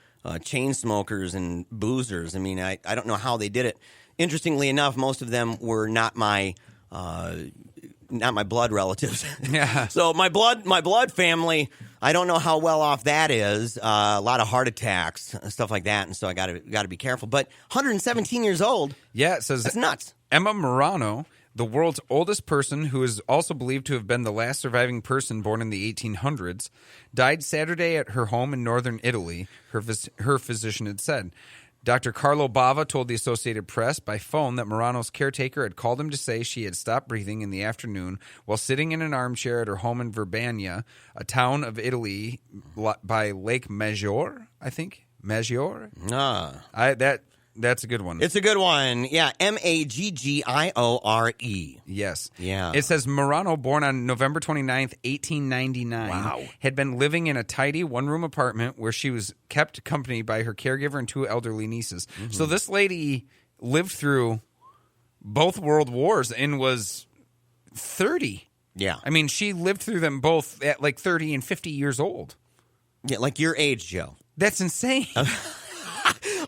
chain smokers and boozers. I don't know how they did it. Interestingly enough, most of them were not my blood relatives. Yeah. So my blood family, I don't know how well off that is. A lot of heart attacks, stuff like that, and so I got to be careful. But 117 years old. Yeah, it says that's nuts. Emma Morano, the world's oldest person, who is also believed to have been the last surviving person born in the 1800s, died Saturday at her home in northern Italy, her physician had said. Dr. Carlo Bava told the Associated Press by phone that Morano's caretaker had called him to say she had stopped breathing in the afternoon while sitting in an armchair at her home in Verbania, a town of Italy by Lake Maggiore, I think. Maggiore? That's a good one. It's a good one. Yeah, Maggiore. Yes. Yeah. It says Morano, born on November 29th, 1899, had been living in a tidy one-room apartment where she was kept company by her caregiver and two elderly nieces. Mm-hmm. So this lady lived through both world wars and was 30. Yeah. She lived through them both at like 30 and 50 years old. Yeah, like your age, Joe. That's insane.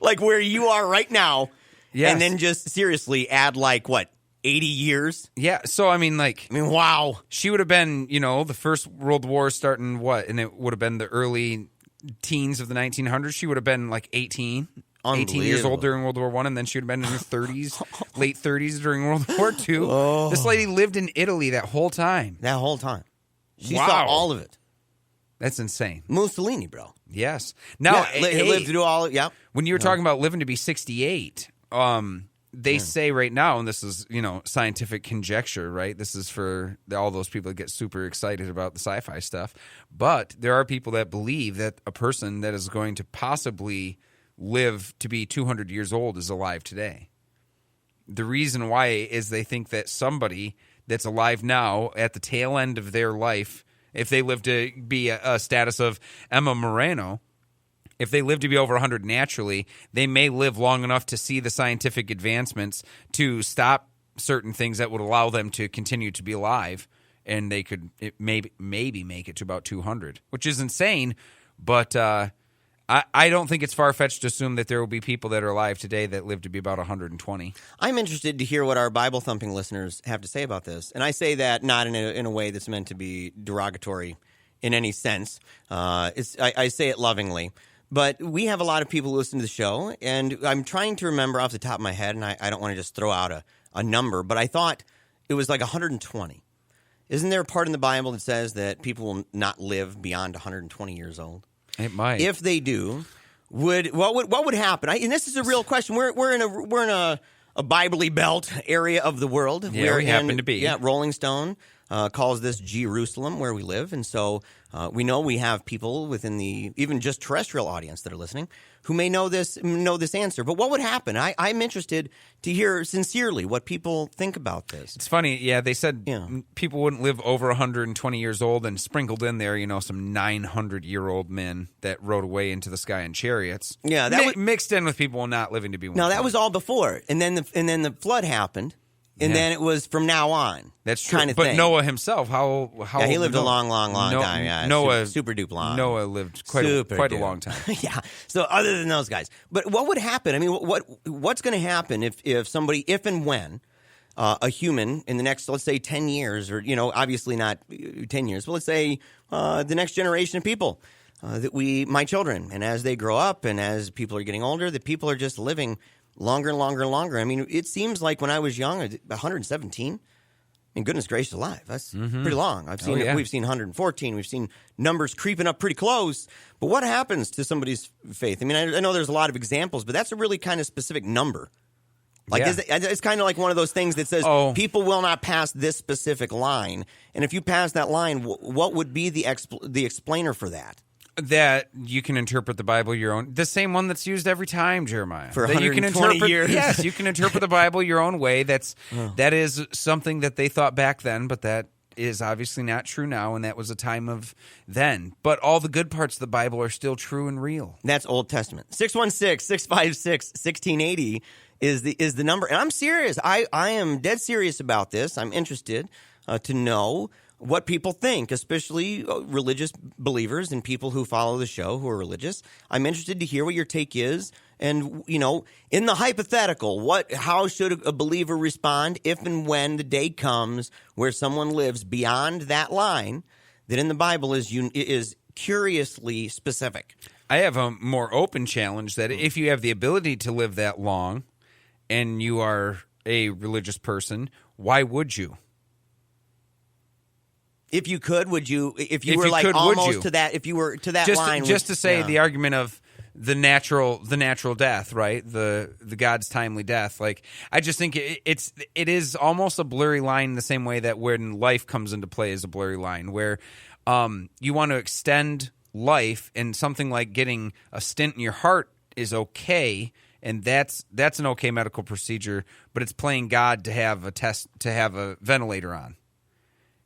Like where you are right now. Yes. And then just seriously add 80 years? Yeah. So, wow. She would have been, the First World War starting and it would have been the early teens of the 1900s. She would have been like 18. 18 years old during World War I, and then she would have been in her 30s, late 30s during World War II. Oh. This lady lived in Italy that whole time. That whole time. She Wow. saw all of it. That's insane. Mussolini, bro. Yes. Now, he lived through all of it. Yeah. When you were talking about living to be 68, they say right now, and this is, scientific conjecture, right? This is for all those people that get super excited about the sci-fi stuff. But there are people that believe that a person that is going to possibly live to be 200 years old is alive today. The reason why is they think that somebody that's alive now at the tail end of their life, if they live to be a status of Emma Moreno, if they live to be over 100 naturally, they may live long enough to see the scientific advancements to stop certain things that would allow them to continue to be alive, and they could maybe make it to about 200, which is insane. But I don't think it's far-fetched to assume that there will be people that are alive today that live to be about 120. I'm interested to hear what our Bible-thumping listeners have to say about this. And I say that not in a way that's meant to be derogatory in any sense. I say it lovingly. But we have a lot of people who listen to the show, and I'm trying to remember off the top of my head, and I don't want to just throw out a number, but I thought it was like 120. Isn't there a part in the Bible that says that people will not live beyond 120 years old? It might. If they do, what would happen? And this is a real question. We're in a Bible-y belt area of the world. Yeah, we happen to be. Yeah, Rolling Stone calls this Jerusalem, where we live, and so we know we have people within the even just terrestrial audience that are listening who may know this answer. But what would happen? I'm interested to hear sincerely what people think about this. It's funny. Yeah, they said people wouldn't live over 120 years old, and sprinkled in there, some 900-year-old men that rode away into the sky in chariots. Yeah, that mixed in with people not living to be 120. No, that was all before, and then the flood happened. And then it was from now on. That's true. Kind of but thing. Noah himself, how yeah, he lived a long time. Yeah, Noah, super duper long. Noah lived quite a long time. Yeah. So other than those guys, but what would happen? I mean, what's going to happen if and when a human in the next, let's say, 10 years, or obviously not 10 years, but let's say the next generation of people my children, and as they grow up and as people are getting older, that people are just living longer and longer and longer. I mean, it seems like when I was young, 117. I mean, goodness gracious alive, that's pretty long. We've seen 114. We've seen numbers creeping up pretty close. But what happens to somebody's faith? I mean, I know there's a lot of examples, but that's a really kind of specific number. Like it's kind of like one of those things that says people will not pass this specific line. And if you pass that line, what would be the explainer for that? That you can interpret the Bible your own, the same one that's used every time, Jeremiah. For 120 years. Yes, you can interpret the Bible your own way. That is something that they thought back then, but that is obviously not true now, and that was a time of then. But all the good parts of the Bible are still true and real. That's Old Testament. 616-656-1680 is the number. And I'm serious. I am dead serious about this. I'm interested to know what people think, especially religious believers and people who follow the show who are religious. I'm interested to hear what your take is. And, in the hypothetical, how should a believer respond if and when the day comes where someone lives beyond that line that in the Bible is curiously specific? I have a more open challenge that if you have the ability to live that long and you are a religious person, why would you? If you could, would you? If you were almost to that, if you were to that line, just to say the argument of the natural death, right? The God's timely death. Like, I just think it is almost a blurry line, the same way that when life comes into play is a blurry line, where you want to extend life, and something like getting a stent in your heart is okay. And that's an okay medical procedure, but it's playing God to have a ventilator on.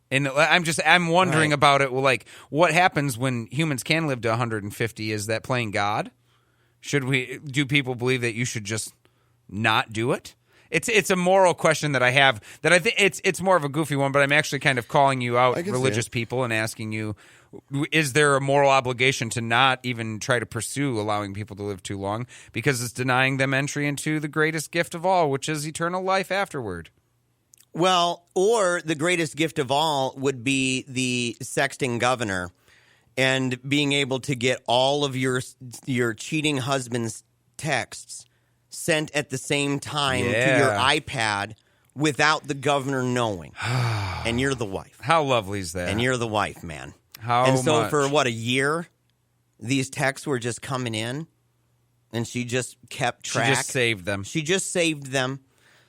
And I'm wondering about it. Well, like, what happens when humans can live to 150? Is that playing God? Do people believe that you should just not do it? It's a moral question that I have, that I think it's more of a goofy one, but I'm actually kind of calling you out, religious people, and asking you, is there a moral obligation to not even try to pursue allowing people to live too long, because it's denying them entry into the greatest gift of all, which is eternal life afterward? Well, or the greatest gift of all would be the sexting governor and being able to get all of your cheating husband's texts sent at the same time to your iPad without the governor knowing. And you're the wife. How lovely is that? And you're the wife, man. How so much? for, a year, these texts were just coming in, and she just kept track. She just saved them. She just saved them.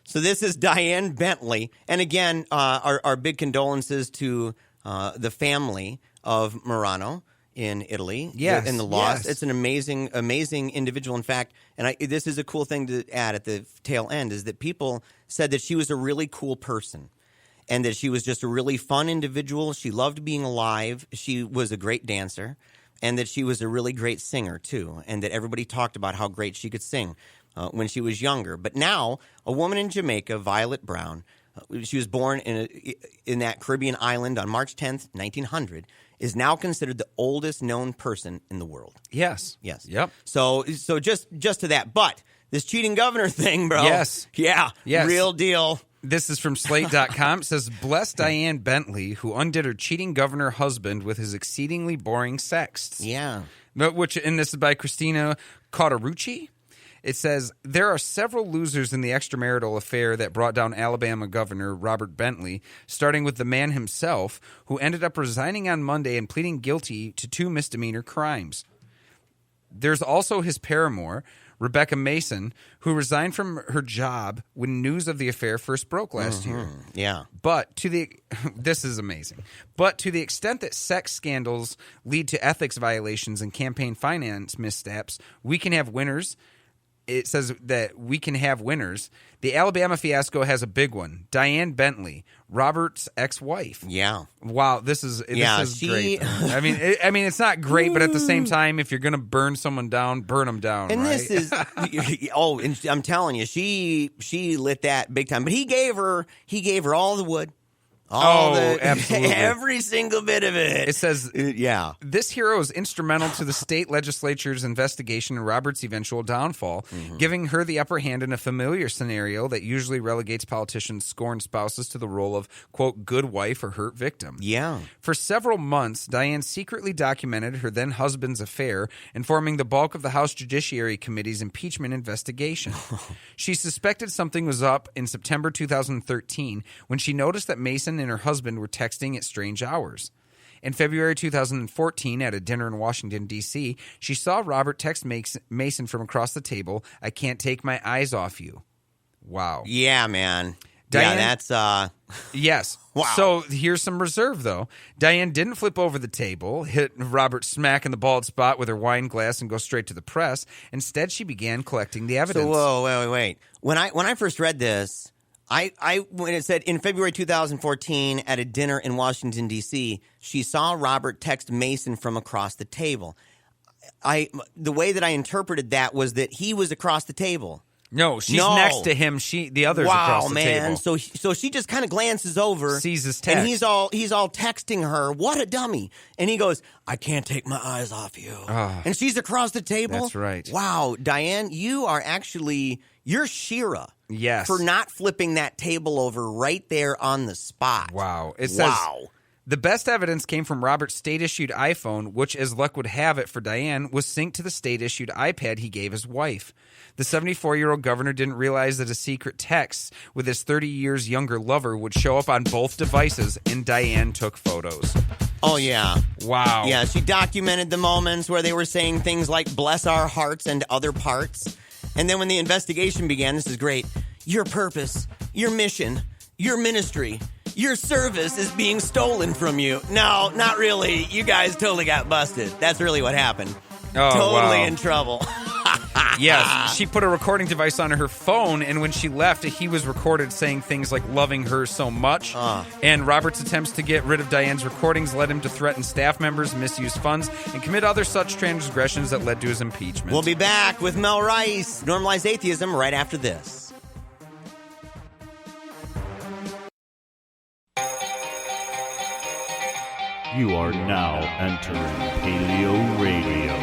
So this is Diane Bentley. And again, our big condolences to the family of Murano in Italy. Yes. In the loss. Yes. It's an amazing, amazing individual. In fact, and this is a cool thing to add at the tail end, is that people said that she was a really cool person and that she was just a really fun individual. She loved being alive. She was a great dancer, and that she was a really great singer, too, and that everybody talked about how great she could sing when she was younger. But now, a woman in Jamaica, Violet Brown, she was born in that Caribbean island on March 10th, 1900, is now considered the oldest known person in the world. Yes. Yes. Yep. So just to that. But this cheating governor thing, bro. Yes. Yeah. Yes. Real deal. This is from Slate.com. It says, bless Diane Bentley, who undid her cheating governor husband with his exceedingly boring sexts. Yeah. And this is by Christina Cauterucci. It says, there are several losers in the extramarital affair that brought down Alabama Governor Robert Bentley, starting with the man himself, who ended up resigning on Monday and pleading guilty to 2 misdemeanor crimes. There's also his paramour, Rebecca Mason, who resigned from her job when news of the affair first broke last year. Yeah. But this is amazing. But to the extent that sex scandals lead to ethics violations and campaign finance missteps, we can have winners. It says that we can have winners. The Alabama fiasco has a big one. Diane Bentley, Robert's ex-wife. Yeah. Wow, this is great. I mean, it's not great, but at the same time, if you're going to burn someone down, burn them down. And right? this is and I'm telling you, she lit that big time. But he gave her all the wood. Absolutely. Every single bit of it. It says, yeah. This hero is instrumental to the state legislature's investigation and Robert's eventual downfall, giving her the upper hand in a familiar scenario that usually relegates politicians' scorned spouses to the role of, quote, good wife or hurt victim. Yeah. For several months, Diane secretly documented her then husband's affair, informing the bulk of the House Judiciary Committee's impeachment investigation. She suspected something was up in September 2013 when she noticed that Mason and her husband were texting at strange hours. In February 2014, at a dinner in Washington, D.C., she saw Robert text Mason from across the table, "I can't take my eyes off you." Wow. Yeah, man. Diane, yeah, that's yes. Wow. So here's some reserve, though. Diane didn't flip over the table, hit Robert smack in the bald spot with her wine glass, and go straight to the press. Instead, she began collecting the evidence. So whoa, wait. When I first read this, when it said in February 2014 at a dinner in Washington, D.C., she saw Robert text Mason from across the table. The way that I interpreted that was that he was across the table. No, she's next to him. The other's across the table. So she just kind of glances over, sees his text, and he's all texting her. What a dummy! And he goes, "I can't take my eyes off you." And she's across the table. That's right. Wow, Diane, you're Shira. Yes. For not flipping that table over right there on the spot. Wow. It says, the best evidence came from Robert's state-issued iPhone, which, as luck would have it for Diane, was synced to the state-issued iPad he gave his wife. The 74-year-old governor didn't realize that a secret text with his 30 years younger lover would show up on both devices, and Diane took photos. Oh, yeah. Wow. Yeah, she documented the moments where they were saying things like, "bless our hearts" and other parts. And then when the investigation began, this is great, your purpose, your mission, your ministry, your service is being stolen from you. No, not really. You guys totally got busted. That's really what happened. Totally in trouble. Yes, she put a recording device on her phone, and when she left, he was recorded saying things like loving her so much. And Robert's attempts to get rid of Diane's recordings led him to threaten staff members, misuse funds, and commit other such transgressions that led to his impeachment. We'll be back with Mel Rice, Normalize Atheism, right after this. You are now entering Paleo Radio.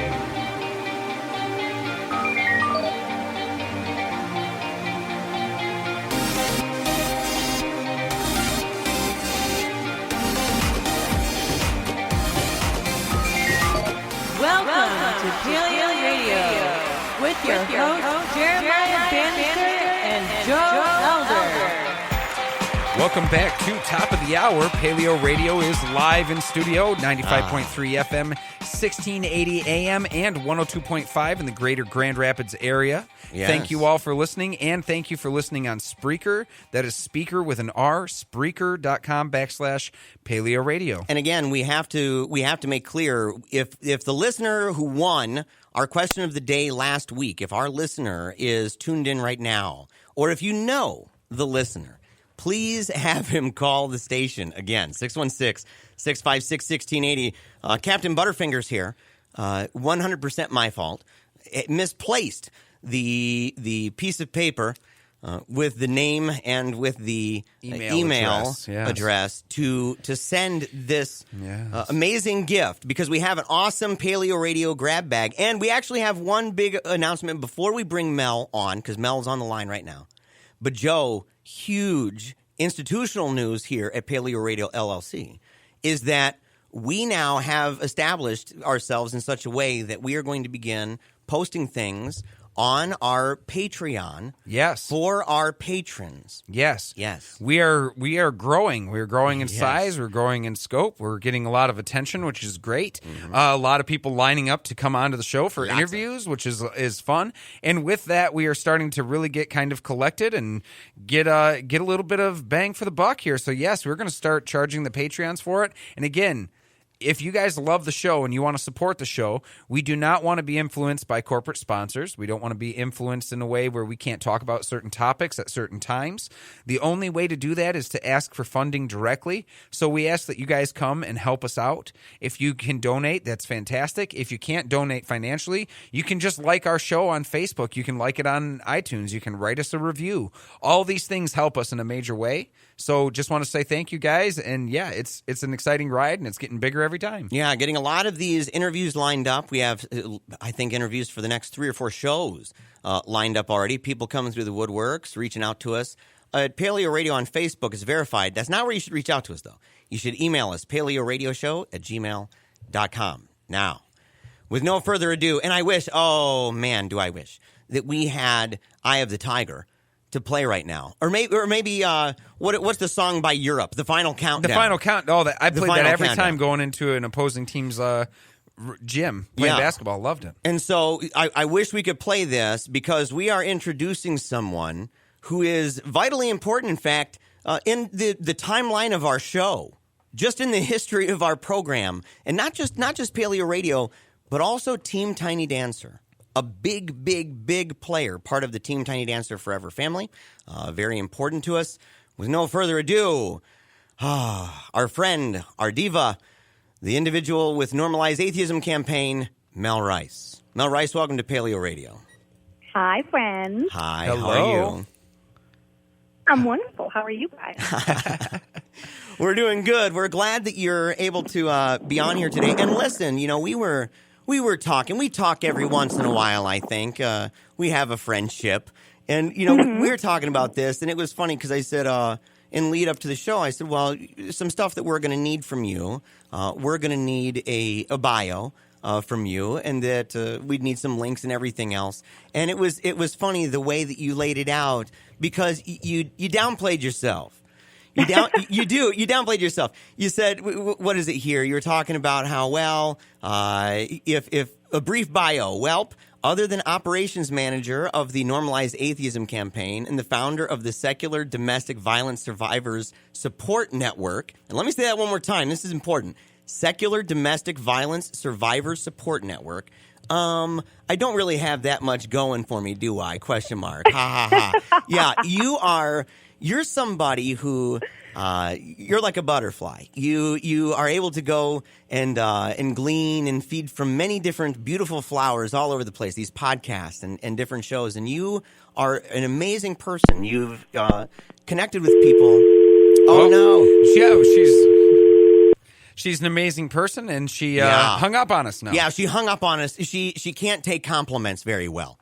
Welcome to PaleoRadio with your hosts, Jeremiah Bannister and Joe Elder. Welcome back to Top of the Hour. Paleo Radio is live in studio, 95.3 FM, 1680 AM, and 102.5 in the greater Grand Rapids area. Yes. Thank you all for listening, and thank you for listening on Spreaker. That is Speaker with an R, Spreaker.com/Paleo Radio. And again, we have to make clear, if the listener who won our question of the day last week, if our listener is tuned in right now, or if you know the listener, please have him call the station. Again, 616-656-1680. Captain Butterfingers here. 100% my fault. It misplaced the piece of paper with the name and with the email address to send this amazing gift, because we have an awesome Paleo Radio grab bag. And we actually have one big announcement before we bring Mel on, because Mel's on the line right now. But Joe, huge institutional news here at Paleo Radio LLC is that we now have established ourselves in such a way that we are going to begin posting things on our Patreon for our patrons. Yes. We are growing. We're growing in size. We're growing in scope. We're getting a lot of attention, which is great. A lot of people lining up to come onto the show for interviews, which is fun. And with that, we are starting to really get kind of collected and get a little bit of bang for the buck here. So yes, we're going to start charging the Patreons for it. And again, if you guys love the show and you want to support the show, we do not want to be influenced by corporate sponsors. We don't want to be influenced in a way where we can't talk about certain topics at certain times. The only way to do that is to ask for funding directly. So we ask that you guys come and help us out. If you can donate, that's fantastic. If you can't donate financially, you can just like our show on Facebook. You can like it on iTunes. You can write us a review. All these things help us in a major way. So just want to say thank you guys. And yeah, it's an exciting ride, and it's getting bigger every time. Yeah, getting a lot of these interviews lined up. We have, I think, interviews for the next 3 or 4 shows lined up already. People coming through the woodworks, reaching out to us. Paleo Radio on Facebook is verified. That's not where you should reach out to us, though. You should email us, paleoradioshow@gmail.com. Now, with no further ado, and I wish, oh man, do I wish, that we had Eye of the Tiger to play right now, or maybe what's the song by Europe? The Final Countdown. The Final Count. Oh, I played that every time going into an opposing team's gym playing basketball. Loved it. And so I wish we could play this, because we are introducing someone who is vitally important. In fact, in the timeline of our show, just in the history of our program, and not just Paleo Radio, but also Team Tiny Dancer. A big player, part of the Team Tiny Dancer Forever family. Very important to us. With no further ado, our friend, our diva, the individual with Normalize Atheism campaign, Mel Rice. Mel Rice, welcome to Paleo Radio. Hi, friends. Hi, hello. How are you? I'm wonderful. How are you guys? We're doing good. We're glad that you're able to be on here today. And listen, we were talking. We talk every once in a while, I think. We have a friendship. And, we were talking about this, and it was funny because I said, in lead up to the show, I said, well, some stuff that we're going to need from you. We're going to need a bio from you, and that we'd need some links and everything else. And it was funny the way that you laid it out, because you downplayed yourself. You downplayed yourself. You said, what is it here? You were talking about how, if a brief bio, other than operations manager of the Normalize Atheism campaign and the founder of the Secular Domestic Violence Survivors Support Network. And let me say that one more time. This is important. Secular Domestic Violence Survivors Support Network. I don't really have that much going for me, do I? ? Ha ha ha. Yeah, you're somebody who you're like a butterfly. You are able to go and glean and feed from many different beautiful flowers all over the place. These podcasts and different shows, and you are an amazing person. You've connected with people. Oh no! She's an amazing person, and she hung up on us now. Yeah, she hung up on us. She can't take compliments very well.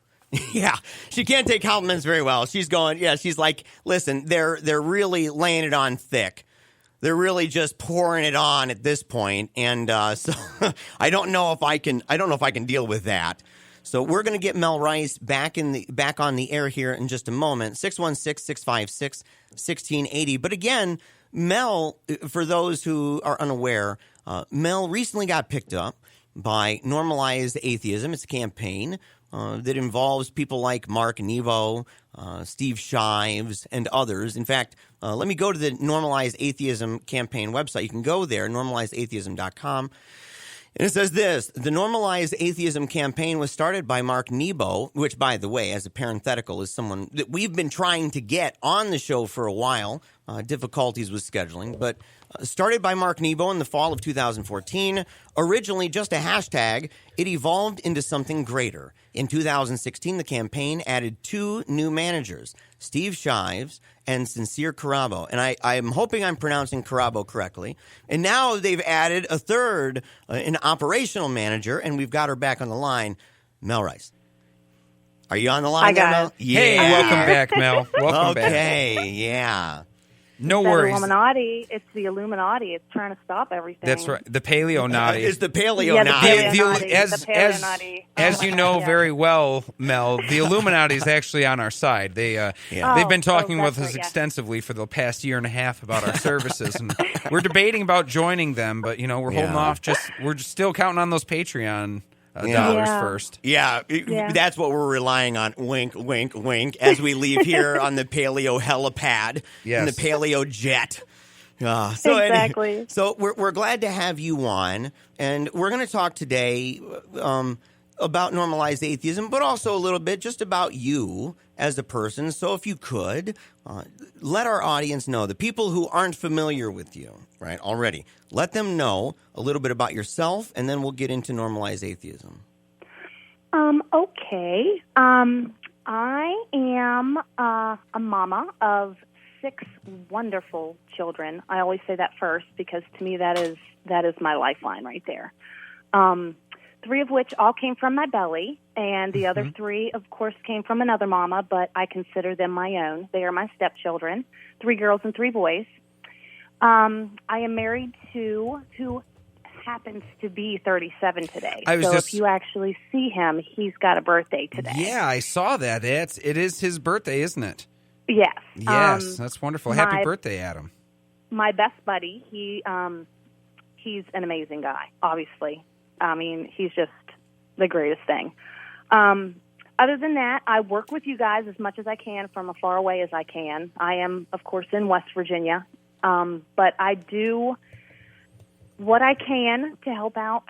Yeah, she can't take compliments very well. She's going, she's like, listen, they're really laying it on thick. They're really just pouring it on at this point, and so I don't know if I can deal with that. So we're going to get Mel Rice back on the air here in just a moment. 616-656-1680. But again, Mel, for those who are unaware, Mel recently got picked up by Normalize Atheism. It's a campaign that involves people like Mark Nebo, Steve Shives, and others. In fact, let me go to the Normalize Atheism campaign website. You can go there, normalizeatheism.com. And it says this: the Normalize Atheism campaign was started by Mark Nebo, which, by the way, as a parenthetical, is someone that we've been trying to get on the show for a while. Difficulties with scheduling, but started by Mark Nebo in the fall of 2014. Originally just a hashtag, it evolved into something greater. In 2016, the campaign added 2 new managers, Steve Shives and Sincere Carabo. And I'm hoping I'm pronouncing Carabo correctly. And now they've added a third, an operational manager, and we've got her back on the line, Mel Rice. Are you on the line there, Mel? Yeah. Hey, welcome back, Mel. Welcome back. Okay, yeah. No worries. Illuminati. It's the Illuminati. It's trying to stop everything. That's right. The PaleoNati. It's the PaleoNati. Yeah, the PaleoNati. As you know very well, Mel, the Illuminati is actually on our side. They've been talking with us extensively for the past year and a half about our services, and we're debating about joining them, but we're holding off. We're just still counting on those Patreon dollars first. Yeah, that's what we're relying on. Wink, wink, wink. As we leave here on the Paleo helipad and the Paleo jet. Exactly. So we're glad to have you on, and we're going to talk today about Normalized Atheism, but also a little bit just about you as a person. So if you could, let our audience know, the people who aren't familiar with you, right, already, let them know a little bit about yourself, and then we'll get into Normalized Atheism. Okay. I am a mama of 6 wonderful children. I always say that first because to me that is my lifeline right there. 3 of which all came from my belly, and the other 3, of course, came from another mama, but I consider them my own. They are my stepchildren, 3 girls and 3 boys. I am married to who happens to be 37 today. If you actually see him, he's got a birthday today. Yeah, I saw that. It is his birthday, isn't it? Yes. Yes, that's wonderful. Happy birthday, Adam. My best buddy, he's an amazing guy, obviously. I mean, he's just the greatest thing. Other than that, I work with you guys as much as I can from as far away as I can. I am, of course, in West Virginia, but I do what I can to help out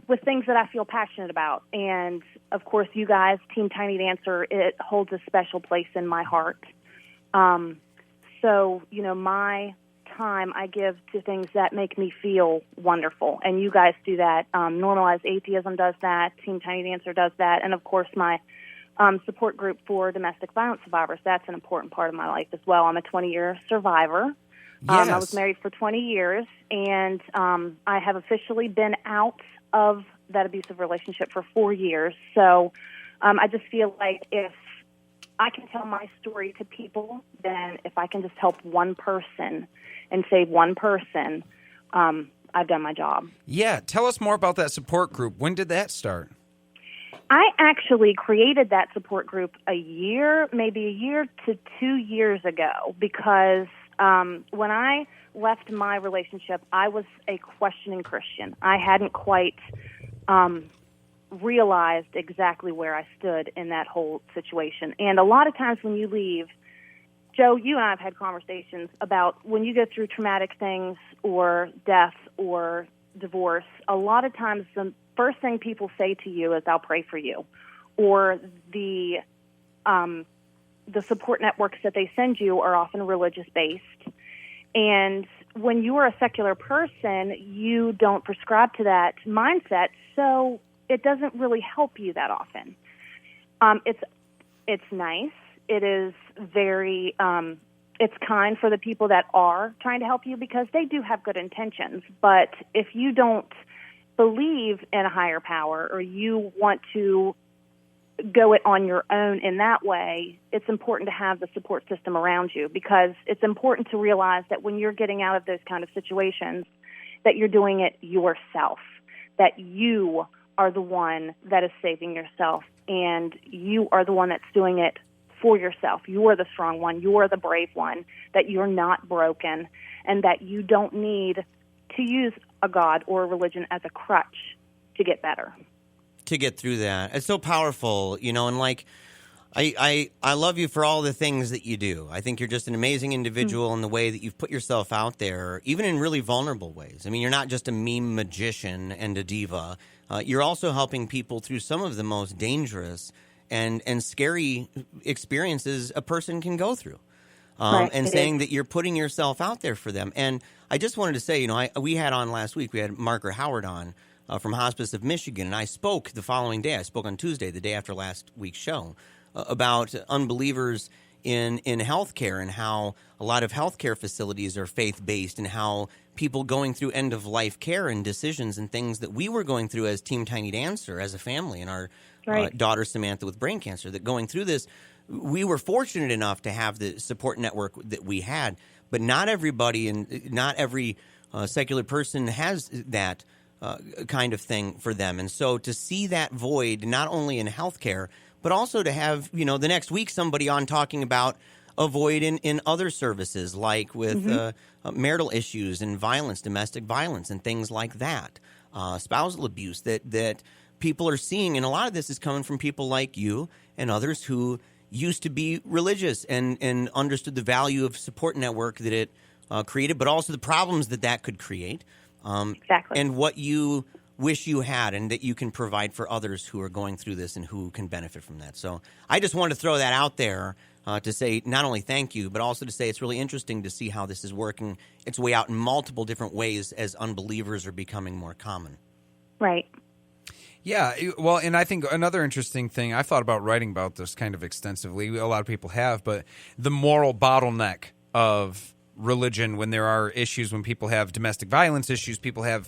with things that I feel passionate about. And, of course, you guys, Team Tiny Dancer, it holds a special place in my heart. So, my time I give to things that make me feel wonderful, and you guys do that. Normalize Atheism does that. Team Tiny Dancer does that, and of course my support group for domestic violence survivors. That's an important part of my life as well. I'm a 20-year survivor. Yes. I was married for 20 years, and I have officially been out of that abusive relationship for 4 years. So I just feel like if I can tell my story to people, then if I can just help one person and save one person, I've done my job. Yeah, tell us more about that support group. When did that start? I actually created that support group maybe a year to 2 years ago, because when I left my relationship, I was a questioning Christian. I hadn't quite realized exactly where I stood in that whole situation. And a lot of times when you leave, Joe, you and I have had conversations about when you go through traumatic things or death or divorce, a lot of times the first thing people say to you is, "I'll pray for you," or the support networks that they send you are often religious-based. And when you are a secular person, you don't prescribe to that mindset, so it doesn't really help you that often. It's nice. It is very, it's kind for the people that are trying to help you because they do have good intentions. But if you don't believe in a higher power or you want to go it on your own in that way, it's important to have the support system around you, because it's important to realize that when you're getting out of those kind of situations, that you're doing it yourself, that you are the one that is saving yourself, and you are the one that's doing it for yourself. You are the strong one. You are the brave one, that you're not broken, and that you don't need to use a God or a religion as a crutch to get better. To get through that. It's so powerful, and like, I love you for all the things that you do. I think you're just an amazing individual in the way that you've put yourself out there, even in really vulnerable ways. I mean, you're not just a meme magician and a diva. You're also helping people through some of the most dangerous and scary experiences a person can go through. Right, and saying that you're putting yourself out there for them. And I just wanted to say, we had on last week, we had Margaret Howard on from Hospice of Michigan, and I spoke the following day. I spoke on Tuesday, the day after last week's show, about unbelievers in healthcare and how a lot of healthcare facilities are faith-based, and how people going through end-of-life care and decisions and things that we were going through as Team Tiny Dancer, as a family, and our daughter Samantha with brain cancer, that going through this, we were fortunate enough to have the support network that we had, but not everybody and not every secular person has that kind of thing for them. And so to see that void, not only in healthcare, but also to have, the next week somebody on talking about a void in other services, like with marital issues and violence, domestic violence, and things like that, spousal abuse that people are seeing. And a lot of this is coming from people like you and others who used to be religious and understood the value of support network that it created, but also the problems that could create. Exactly. And what you wish you had, and that you can provide for others who are going through this and who can benefit from that. So I just wanted to throw that out there to say not only thank you, but also to say it's really interesting to see how this is working its way out in multiple different ways as unbelievers are becoming more common. Right. Yeah, well, and I think another interesting thing, I thought about writing about this kind of extensively, a lot of people have, but the moral bottleneck of religion when there are issues, when people have domestic violence issues, people have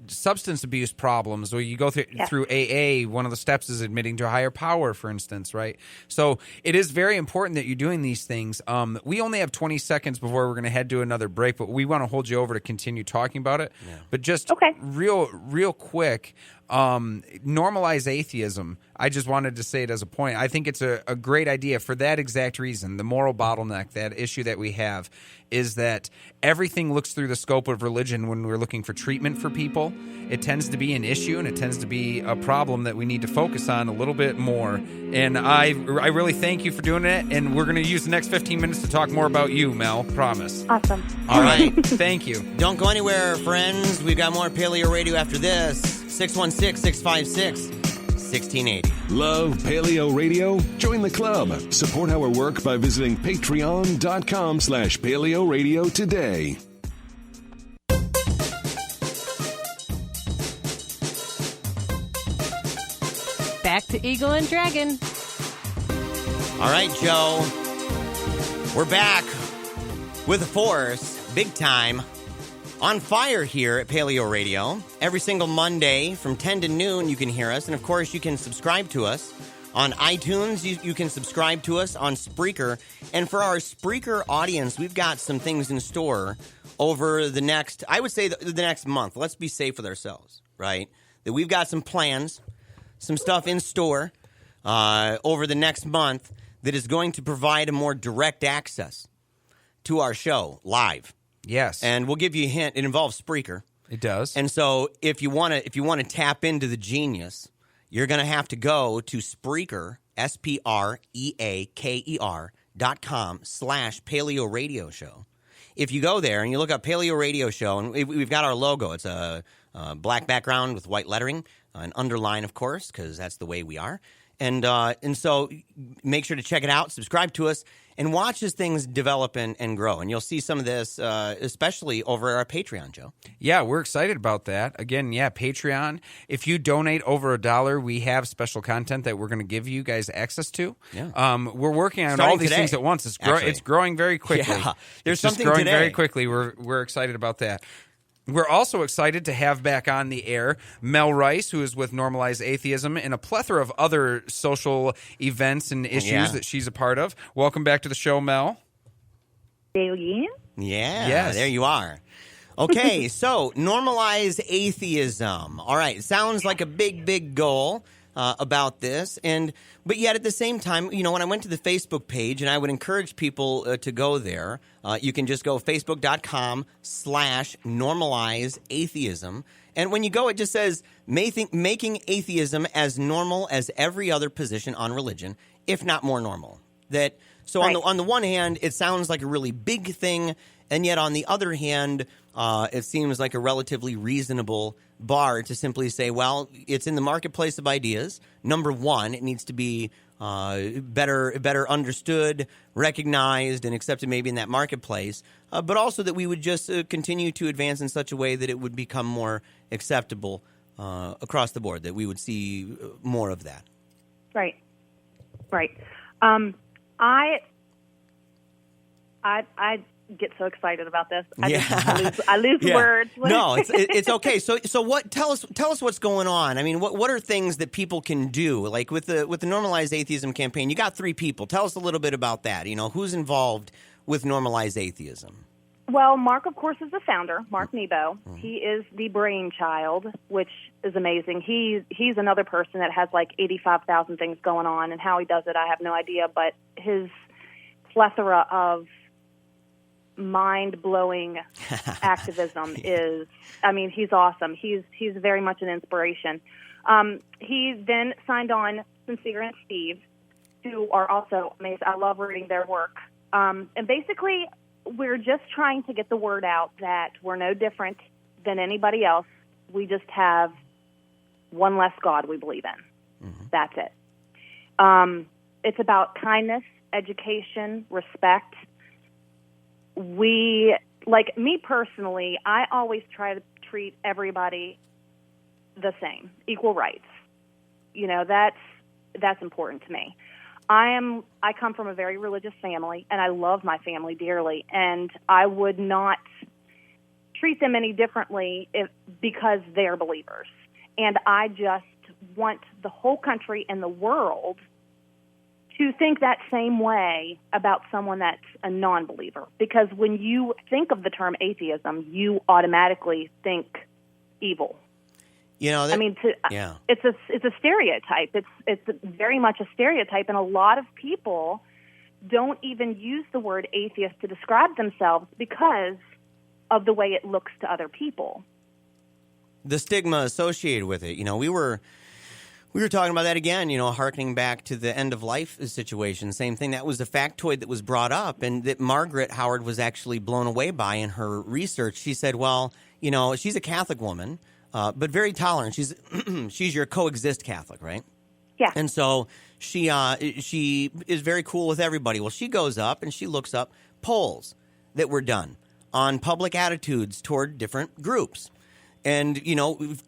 substance abuse problems, or you go through AA, one of the steps is admitting to a higher power, for instance, right? So it is very important that you're doing these things. We only have 20 seconds before we're going to head to another break, but we want to hold you over to continue talking about it. Yeah. But just real quick, Normalize Atheism. I just wanted to say it as a point. I think it's a great idea for that exact reason. The moral bottleneck, that issue that we have, is that everything looks through the scope of religion when we're looking for treatment for people. It tends to be an issue, and it tends to be a problem that we need to focus on a little bit more. And I really thank you for doing it, and we're going to use the next 15 minutes to talk more about you, Mel. Promise. Awesome. All right. Thank you. Don't go anywhere, friends. We've got more Paleo Radio after this. 616-656-1680. Love Paleo Radio? Join the club. Support our work by visiting patreon.com/Paleo Radio today. Back to Eagle and Dragon. All right, Joe. We're back with a force, big time, on fire here at Paleo Radio. Every single Monday from 10 to noon, you can hear us. And, of course, you can subscribe to us on iTunes. You can subscribe to us on Spreaker. And for our Spreaker audience, we've got some things in store over the next, I would say the next month. Let's be safe with ourselves, right? That we've got some plans, some stuff in store over the next month that is going to provide a more direct access to our show live. Yes. And we'll give you a hint. It involves Spreaker. It does. And so if you want to tap into the genius, you're going to have to go to Spreaker, SPREAKER.com/Paleo Radio Show. If you go there and you look up Paleo Radio Show, and we've got our logo. It's a black background with white lettering, an underline, of course, because that's the way we are. And so make sure to check it out, subscribe to us, and watch as things develop and grow. And you'll see some of this, especially over our Patreon, Joe. Yeah, we're excited about that. Again, Patreon. If you donate over $1, we have special content that we're going to give you guys access to. Yeah. We're working on Starting all these today, things at once. It's growing very quickly. Yeah, there's it's just something growing today. very quickly. We're excited about that. We're also excited to have back on the air Mel Rice, who is with Normalize Atheism and a plethora of other social events and issues that she's a part of. Welcome back to the show, Mel. Yeah. Yeah, Yes. There you are. Okay, so normalize atheism. All right, sounds like a big, big goal about this, but yet at the same time, when I went to the Facebook page, and I would encourage people to go there, you can just go facebook.com/normalize atheism, and when you go, it just says making atheism as normal as every other position on religion, if not more normal. So right. on the one hand, it sounds like a really big thing, and yet on the other hand, it seems like a relatively reasonable bar to simply say, well, it's in the marketplace of ideas. Number one, it needs to be better understood, recognized, and accepted maybe in that marketplace, but also that we would just continue to advance in such a way that it would become more acceptable across the board, that we would see more of that. Right. I get so excited about this. I lose words. No, it's okay. So what? Tell us what's going on. I mean, what are things that people can do? Like with the Normalize Atheism campaign, you got 3 people. Tell us a little bit about that. Who's involved with Normalize Atheism? Well, Mark, of course, is the founder, Mark Nebo. Mm-hmm. He is the brainchild, which is amazing. He's another person that has like 85,000 things going on, and how he does it, I have no idea. But his plethora of mind-blowing activism is, he's awesome. He's very much an inspiration. He then signed on Sincere and Steve, who are also amazing. I love reading their work. And basically, we're just trying to get the word out that we're no different than anybody else. We just have one less God we believe in. Mm-hmm. That's it. It's about kindness, education, respect. Me personally, I always try to treat everybody the same, equal rights. That's important to me. I come from a very religious family, and I love my family dearly, and I would not treat them any differently because they're believers. And I just want the whole country and the world to think that same way about someone that's a non-believer. Because when you think of the term atheism, you automatically think evil. It's a stereotype. It's very much a stereotype, and a lot of people don't even use the word atheist to describe themselves because of the way it looks to other people. The stigma associated with it. We were talking about that again, hearkening back to the end of life situation. Same thing. That was a factoid that was brought up, and that Margaret Howard was actually blown away by in her research. She said, well, she's a Catholic woman, but very tolerant. She's your coexist Catholic, right? Yeah. And so she is very cool with everybody. Well, she goes up and she looks up polls that were done on public attitudes toward different groups. And,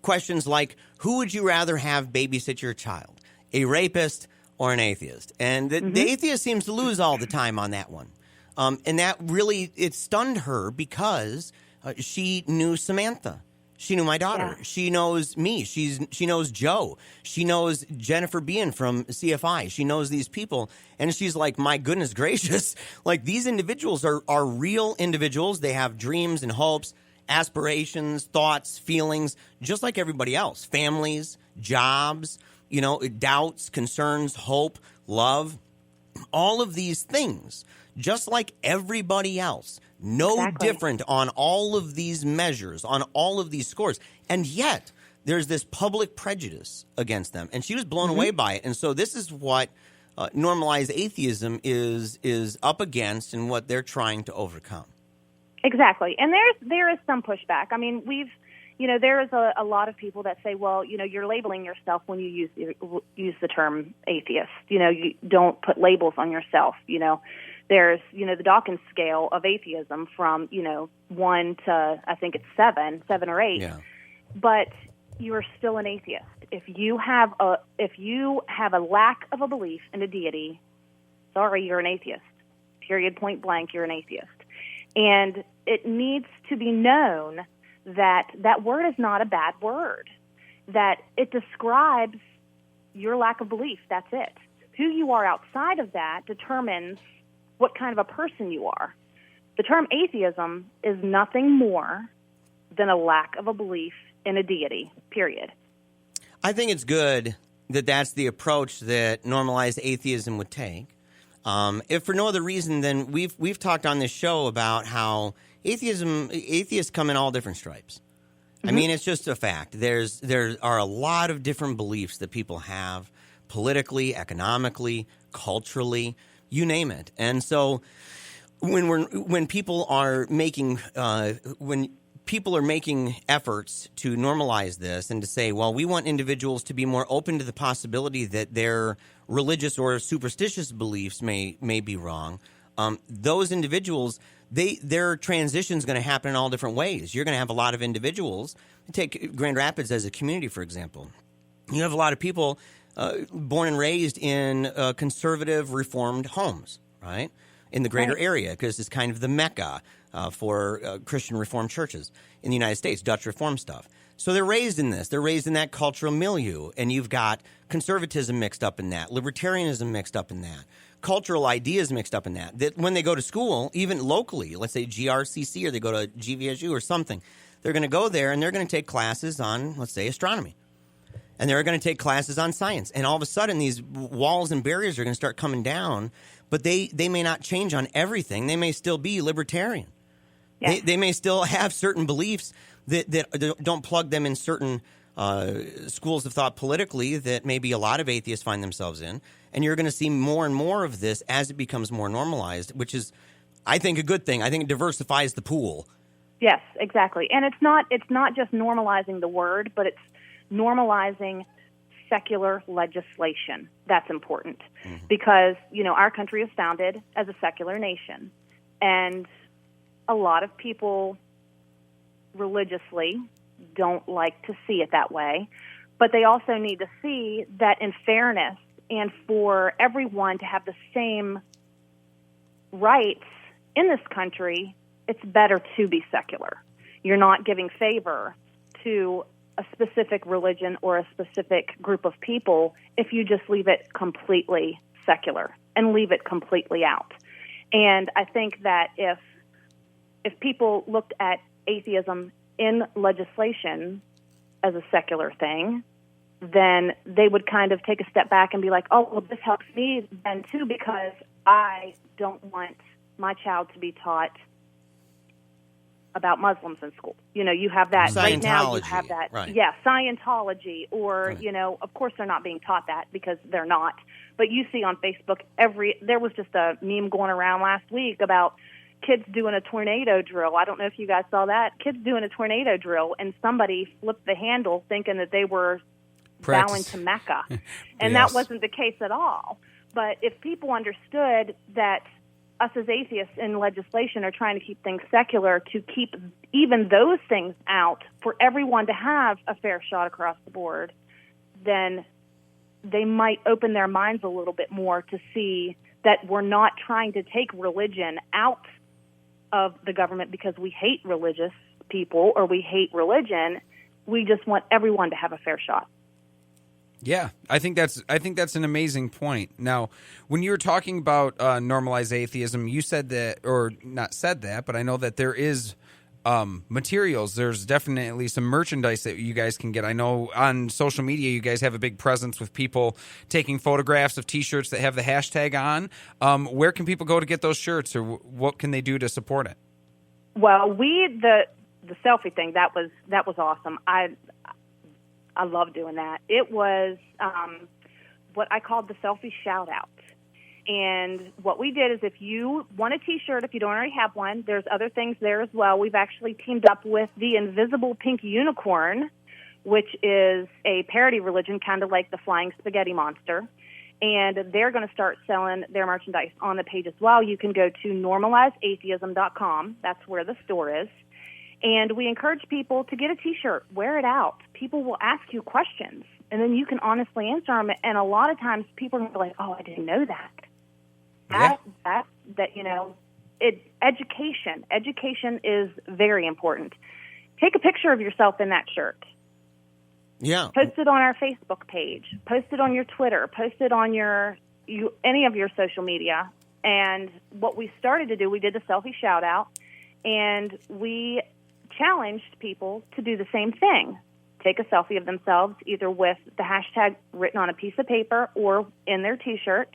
questions like, who would you rather have babysit your child, a rapist or an atheist? And the atheist seems to lose all the time on that one. And that really, it stunned her because she knew Samantha. She knew my daughter. Yeah. She knows me. She knows Joe. She knows Jennifer Bean from CFI. She knows these people. And she's like, my goodness gracious, like these individuals are real individuals. They have dreams and hopes, aspirations, thoughts, feelings, just like everybody else. Families, jobs, doubts, concerns, hope, love, all of these things, just like everybody else. No different on all of these measures, on all of these scores. And yet, there's this public prejudice against them. And she was blown away by it. And so this is what Normalize Atheism is up against and what they're trying to overcome. Exactly. And there is some pushback. There is a lot of people that say, well, you're labeling yourself when you use the term atheist. You don't put labels on yourself. There's, the Dawkins scale of atheism from, 1 to, I think it's 7 or 8. Yeah. But you are still an atheist. If you have a lack of a belief in a deity, sorry, you're an atheist. Period, point blank, you're an atheist. And it needs to be known that that word is not a bad word, that it describes your lack of belief. That's it. Who you are outside of that determines what kind of a person you are. The term atheism is nothing more than a lack of a belief in a deity, period. I think it's good that that's the approach that normalized atheism would take. If for no other reason than we've talked on this show about how atheists come in all different stripes. I mean, it's just a fact. There are a lot of different beliefs that people have politically, economically, culturally, you name it. And so when people are making efforts to normalize this and to say, well, we want individuals to be more open to the possibility that their religious or superstitious beliefs may be wrong, those individuals, their transition is going to happen in all different ways. You're going to have a lot of individuals. Take Grand Rapids as a community, for example. You have a lot of people born and raised in conservative, reformed homes, right, in the greater area, because it's kind of the mecca for Christian Reformed churches in the United States, Dutch Reformed stuff. So they're raised in this. They're raised in that cultural milieu, and you've got conservatism mixed up in that, libertarianism mixed up in that, cultural ideas mixed up in that. That when they go to school, even locally, let's say GRCC or they go to GVSU or something, they're going to go there and they're going to take classes on, let's say, astronomy. And they're going to take classes on science. And all of a sudden, these walls and barriers are going to start coming down, but they may not change on everything. They may still be libertarian. Yeah. They may still have certain beliefs that don't plug them in certain schools of thought politically that maybe a lot of atheists find themselves in. And you're going to see more and more of this as it becomes more normalized, which is, I think, a good thing. I think it diversifies the pool. Yes, exactly. And it's not just normalizing the word, but it's normalizing secular legislation. That's important because, our country is founded as a secular nation. And a lot of people religiously don't like to see it that way, but they also need to see that in fairness and for everyone to have the same rights in this country, it's better to be secular. You're not giving favor to a specific religion or a specific group of people if you just leave it completely secular and leave it completely out. And I think that if people looked at atheism in legislation as a secular thing, then they would kind of take a step back and be like, oh, well, this helps me then too because I don't want my child to be taught about Muslims in school. You have that right now. You have that, right. Yeah, Scientology, or right. Of course they're not being taught that because they're not. But you see on Facebook there was just a meme going around last week about kids doing a tornado drill. I don't know if you guys saw that. Kids doing a tornado drill, and somebody flipped the handle thinking that they were bowing to Mecca, and yes. That wasn't the case at all. But if people understood that us as atheists in legislation are trying to keep things secular, to keep even those things out for everyone to have a fair shot across the board, then they might open their minds a little bit more to see that we're not trying to take religion out of the government because we hate religious people or we hate religion. We just want everyone to have a fair shot. Yeah, I think that's an amazing point. Now, when you were talking about normalized atheism, you said that, or not said that, but I know that there is materials. There's definitely some merchandise that you guys can get. I know on social media you guys have a big presence with people taking photographs of T-shirts that have the hashtag on. Where can people go to get those shirts, or what can they do to support it? Well, the selfie thing, that was awesome. I love doing that. It was what I called the selfie shout-out. And what we did is if you want a T-shirt, if you don't already have one, there's other things there as well. We've actually teamed up with the Invisible Pink Unicorn, which is a parody religion, kind of like the Flying Spaghetti Monster. And they're going to start selling their merchandise on the page as well. You can go to normalizeatheism.com. That's where the store is. And we encourage people to get a T-shirt, wear it out. People will ask you questions, and then you can honestly answer them. And a lot of times people are like, oh, I didn't know that. Education is very important. Take a picture of yourself in that shirt. Yeah. Post it on our Facebook page. Post it on your Twitter. Post it on any of your social media. And what we started to do, we did the selfie shout-out, and we challenged people to do the same thing. Take a selfie of themselves, either with the hashtag written on a piece of paper or in their T-shirts,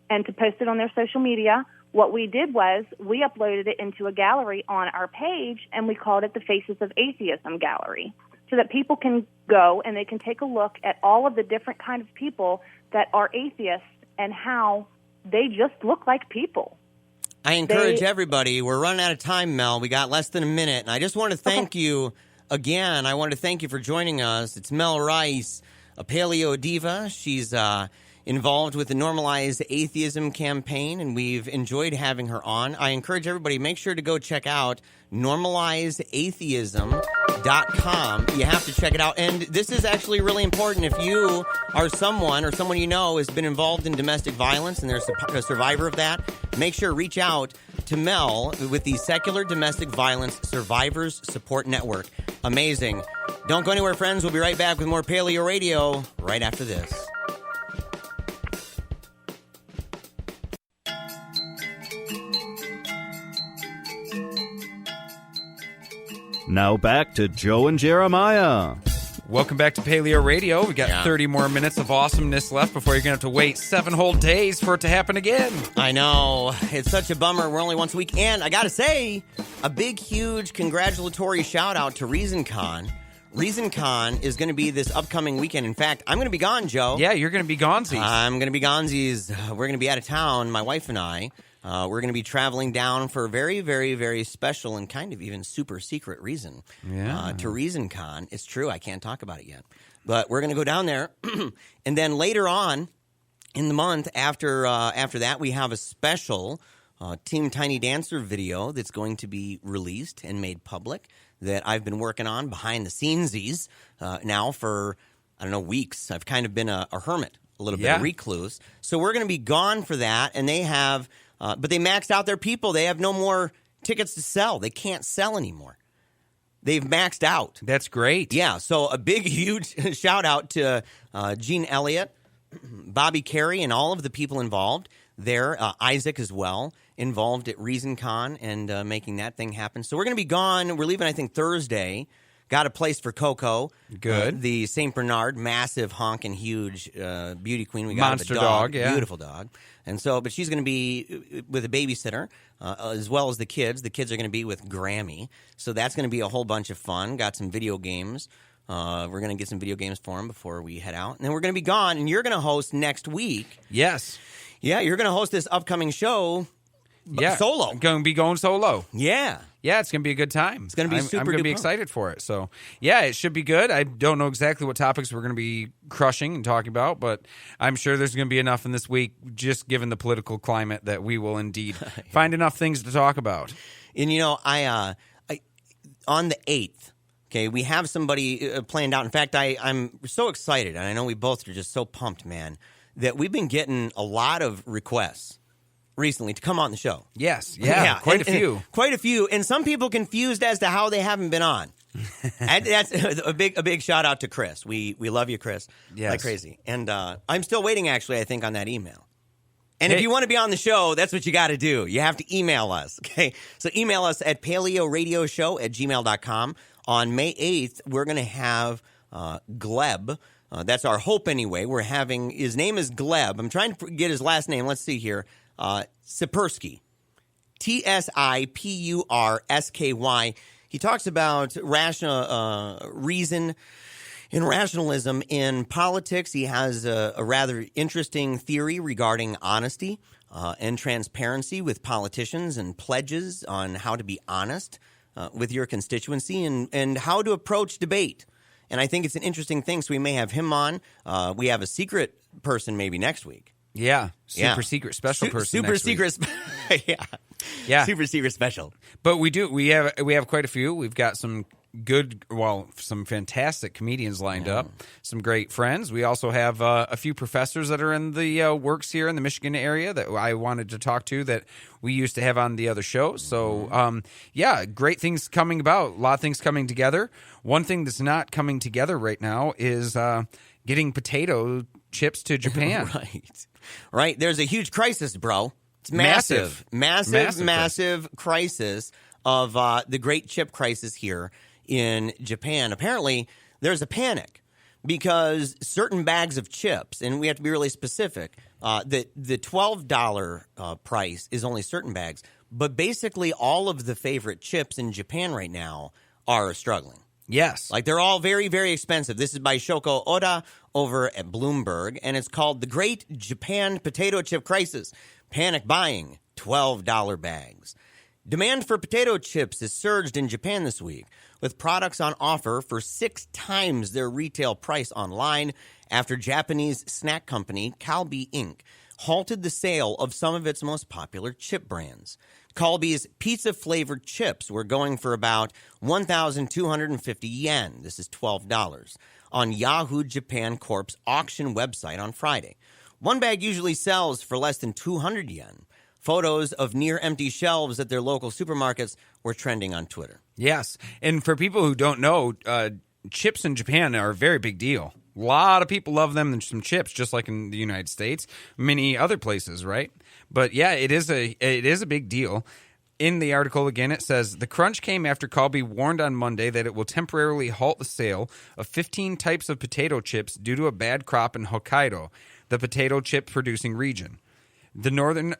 and to post it on their social media. What we did was we uploaded it into a gallery on our page, and we called it the Faces of Atheism Gallery, so that people can go and they can take a look at all of the different kinds of people that are atheists and how they just look like people. I encourage everybody. We're running out of time, Mel. We got less than a minute, and I just want to thank you again. I want to thank you for joining us. It's Mel Rice, a paleo diva. She's involved with the Normalize Atheism campaign, and we've enjoyed having her on. I encourage everybody, make sure to go check out normalizeatheism.com. You have to check it out. And this is actually really important. If you are someone or someone you know has been involved in domestic violence and there's a survivor of that, make sure to reach out to Mel with the Secular Domestic Violence Survivors Support Network. Amazing. Don't go anywhere, friends. We'll be right back with more Paleo Radio right after this. Now back to Joe and Jeremiah. Welcome back to Paleo Radio. We got 30 more minutes of awesomeness left before you're going to have to wait 7 whole days for it to happen again. I know. It's such a bummer. We're only once a week. And I got to say, a big, huge congratulatory shout-out to ReasonCon. ReasonCon is going to be this upcoming weekend. In fact, I'm going to be gone, Joe. Yeah, you're going to be gonesies. I'm going to be gonesies. We're going to be out of town, my wife and I. We're going to be traveling down for a very, very, very special and kind of even super secret reason to ReasonCon. It's true. I can't talk about it yet. But we're going to go down there. And then later on in the month after that, we have a special Team Tiny Dancer video that's going to be released and made public that I've been working on behind the scenesies now for, I don't know, weeks. I've kind of been a hermit, a little bit of recluse. So we're going to be gone for that. And they have... but they maxed out their people. They have no more tickets to sell. They can't sell anymore. They've maxed out. That's great. Yeah, so a big, huge shout-out to Gene Elliott, Bobby Carey, and all of the people involved there. Isaac as well, involved at ReasonCon and making that thing happen. So we're going to be gone. We're leaving, I think, Thursday. Got a place for Coco. Good. The St. Bernard, massive, honking, huge beauty queen. We got monster a dog. yeah. Beautiful dog. And so, but she's going to be with a babysitter as well as the kids. The kids are going to be with Grammy. So that's going to be a whole bunch of fun. Got some video games. We're going to get some video games for them before we head out. And then we're going to be gone, and you're going to host next week. Yes. Yeah, you're going to host this upcoming show solo. Going to be going solo. Yeah. Yeah, it's going to be a good time. It's going to be super I'm going to be excited for it. So, yeah, it should be good. I don't know exactly what topics we're going to be crushing and talking about, but I'm sure there's going to be enough in this week, just given the political climate, that we will indeed find enough things to talk about. And, you know, I on the 8th, okay, we have somebody planned out. In fact, I'm so excited, and I know we both are just so pumped, man, that we've been getting a lot of requests recently to come on the show. Yes, yeah, quite a few. Quite a few, and some people confused as to how they haven't been on. And that's a big shout out to Chris. We love you, Chris, like crazy. And I'm still waiting, actually, I think, on that email. And if you want to be on the show, that's what you got to do. You have to email us, okay? So email us at paleoradioshow@gmail.com. On May 8th, we're going to have Gleb. That's our hope anyway. We're having, his name is Gleb. I'm trying to get his last name. Let's see here. Sipursky. T-S-I-P-U-R-S-K-Y. He talks about reason and rationalism in politics. He has a rather interesting theory regarding honesty and transparency with politicians and pledges on how to be honest with your constituency and how to approach debate. And I think it's an interesting thing, so we may have him on. We have a secret person maybe next week. Yeah, secret special person. Super next secret, yeah, super secret special. But we have quite a few. We've got some some fantastic comedians lined up. Some great friends. We also have a few professors that are in the works here in the Michigan area that I wanted to talk to that we used to have on the other show. So great things coming about. A lot of things coming together. One thing that's not coming together right now is getting potato chips to Japan. Right. There's a huge crisis, bro. It's massive crisis. of the great chip crisis here in Japan. Apparently, there's a panic because certain bags of chips, and we have to be really specific, the $12 price is only certain bags, but basically all of the favorite chips in Japan right now are struggling. Yes. Like they're all very, very expensive. This is by Shoko Oda over at Bloomberg, and it's called The Great Japan Potato Chip Crisis. Panic buying, $12 bags. Demand for potato chips has surged in Japan this week, with products on offer for 6 times their retail price online after Japanese snack company Calbee Inc. halted the sale of some of its most popular chip brands. Calbee's pizza-flavored chips were going for about 1,250 yen. This is $12 on Yahoo Japan Corp's auction website on Friday. One bag usually sells for less than 200 yen. Photos of near-empty shelves at their local supermarkets were trending on Twitter. Yes. And for people who don't know, chips in Japan are a very big deal. A lot of people love them and some chips, just like in the United States, many other places, right? But yeah, it is a big deal. In the article, again, it says, the crunch came after Calbee warned on Monday that it will temporarily halt the sale of 15 types of potato chips due to a bad crop in Hokkaido, the potato chip producing region. It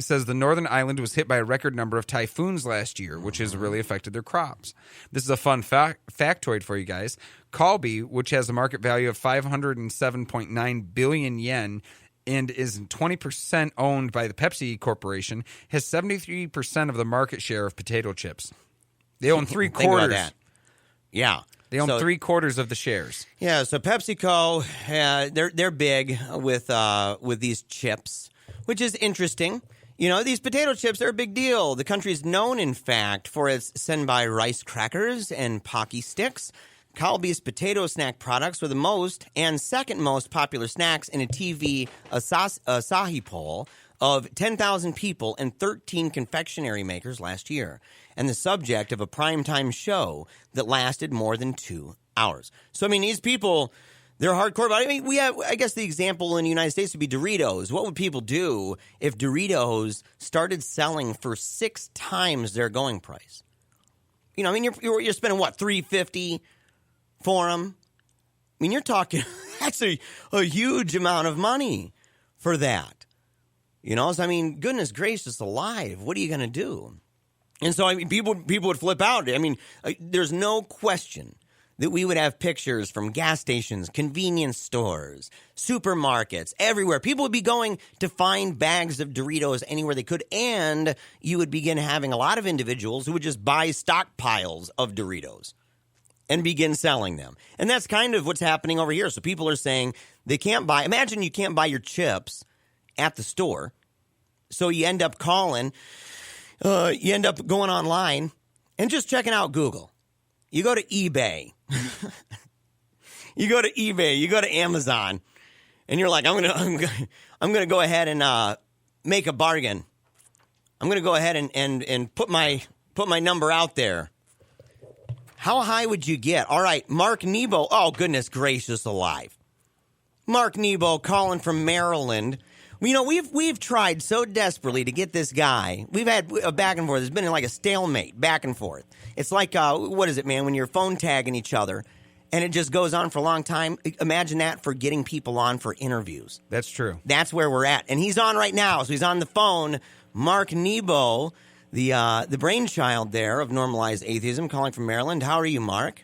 says the northern island was hit by a record number of typhoons last year, which has really affected their crops. This is a fun factoid for you guys. Calbee, which has a market value of 507.9 billion yen and is 20% owned by the Pepsi Corporation, has 73% of the market share of potato chips. They own 3/4. Think about that. Yeah. They own 3/4 of the shares. Yeah, so PepsiCo, they're big with these chips, which is interesting. You know, these potato chips, they're a big deal. The country is known, in fact, for its senbai rice crackers and Pocky sticks. Calbee's potato snack products were the most and second most popular snacks in a TV Asahi poll of 10,000 people and 13 confectionery makers last year, and the subject of a primetime show that lasted more than 2 hours. So, I mean, these people, they're hardcore. But I mean, I guess the example in the United States would be Doritos. What would people do if Doritos started selling for 6 times their going price? You know, I mean, you're spending, what, $3.50 for them? I mean, you're talking, that's a huge amount of money for that. You know, so I mean, goodness gracious alive, what are you going to do? And so, I mean, people would flip out. I mean, there's no question that we would have pictures from gas stations, convenience stores, supermarkets, everywhere. People would be going to find bags of Doritos anywhere they could, and you would begin having a lot of individuals who would just buy stockpiles of Doritos and begin selling them. And that's kind of what's happening over here. So people are saying they can't buy, imagine you can't buy your chips at the store. So you end up calling, you end up going online and just checking out Google. You go to eBay. You go to eBay, you go to Amazon, and you're like, I'm gonna go ahead and make a bargain. I'm gonna go ahead and put my number out there. How high would you get? All right, Mark Nebo. Oh, goodness gracious alive. Mark Nebo calling from Maryland. You know, we've tried so desperately to get this guy. We've had a back and forth. It's been like a stalemate, back and forth. It's like, what is it, man, when you're phone tagging each other and it just goes on for a long time. Imagine that for getting people on for interviews. That's true. That's where we're at. And he's on right now, so he's on the phone. Mark Nebo, the brainchild there of Normalize Atheism, calling from Maryland. How are you, Mark?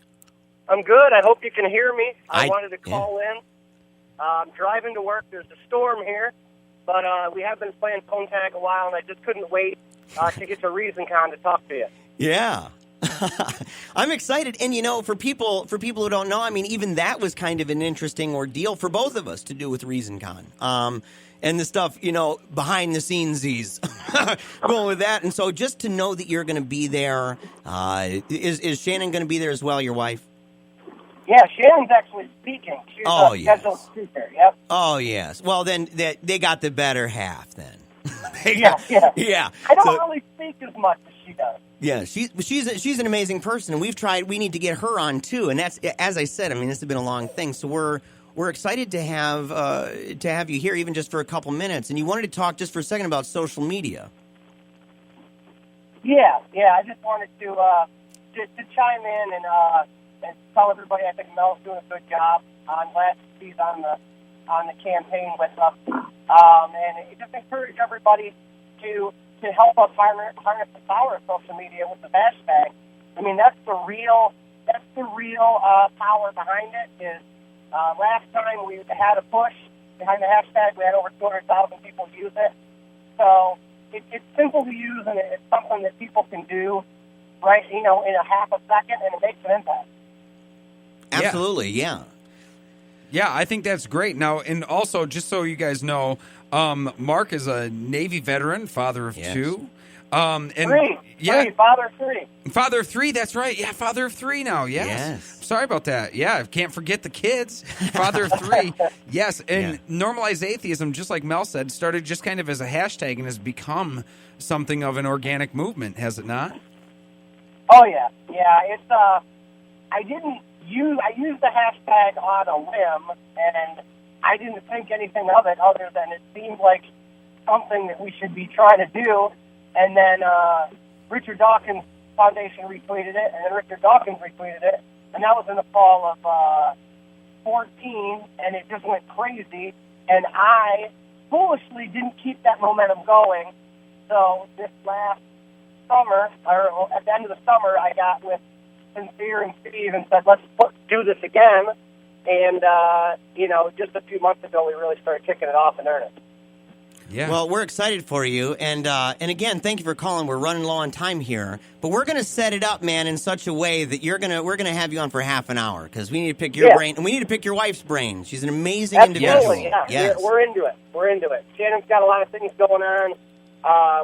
I'm good. I hope you can hear me. I wanted to call in. I'm driving to work. There's a storm here, but we have been playing phone tag a while, and I just couldn't wait to get to ReasonCon to talk to you. Yeah. I'm excited. And, you know, for people who don't know, I mean, even that was kind of an interesting ordeal for both of us to do with ReasonCon. And the stuff, you know, behind the scenes, going with that. And so just to know that you're going to be there, is Shannon going to be there as well, your wife? Yeah, Shannon's actually speaking. She's a scheduled speaker, yep. Oh, yes. Well, then they got the better half then. Yeah. I don't really speak as much as she does. Yeah, she's an amazing person, and we need to get her on too. And that's, as I said, I mean, this has been a long thing. So we're excited to have you here, even just for a couple minutes. And you wanted to talk just for a second about social media. Yeah. I just wanted to chime in and tell everybody I think Mel's doing a good job. I'm glad he's on the campaign with us, and just encourage everybody to help us harness the power of social media with the hashtag. I mean, that's the real power behind it. Is last time we had a push behind the hashtag, we had over 200,000 people use it. So it's simple to use, and it's something that people can do, right? In a half a second, and it makes an impact. Absolutely, yeah. Yeah, I think that's great. Now, and also, just so you guys know, Mark is a Navy veteran, father of two. Three, father of three. That's right. Yeah, father of three now. Yes. Sorry about that. Yeah, can't forget the kids. Father of three. Yes, and Normalize Atheism, just like Mel said, started just kind of as a hashtag and has become something of an organic movement, has it not? Oh yeah. It's I used the hashtag on a whim, and I didn't think anything of it other than it seemed like something that we should be trying to do. And then Richard Dawkins Foundation retweeted it, and then Richard Dawkins retweeted it, and that was in the fall of 14, and it just went crazy. And I foolishly didn't keep that momentum going. So this last summer, or at the end of the summer, I got with Sincere and Steve and said, let's do this again. And, just a few months ago, we really started kicking it off in earnest. Yeah. Well, we're excited for you, and again, thank you for calling. We're running low on time here, but we're going to set it up, man, in such a way that we're gonna have you on for half an hour because we need to pick your brain, and we need to pick your wife's brain. She's an amazing individual. Yeah. Yes. We're into it. Shannon's got a lot of things going on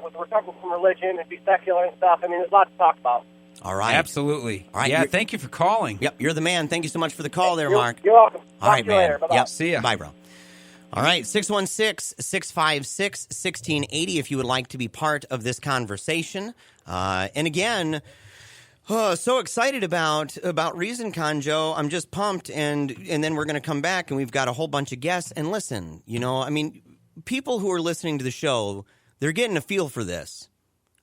with recovery from religion and be secular and stuff. I mean, there's lots to talk about. All right. Absolutely. All right. Yeah, thank you for calling. Yep, you're the man. Thank you so much for the call there, Mark. You're welcome. All right, man. Later. Bye-bye. Yep. See ya. Bye, bro. All right, 616-656-1680 if you would like to be part of this conversation. And again, so excited about ReasonCon, Joe. I'm just pumped, and then we're going to come back, and we've got a whole bunch of guests. And listen, people who are listening to the show, they're getting a feel for this.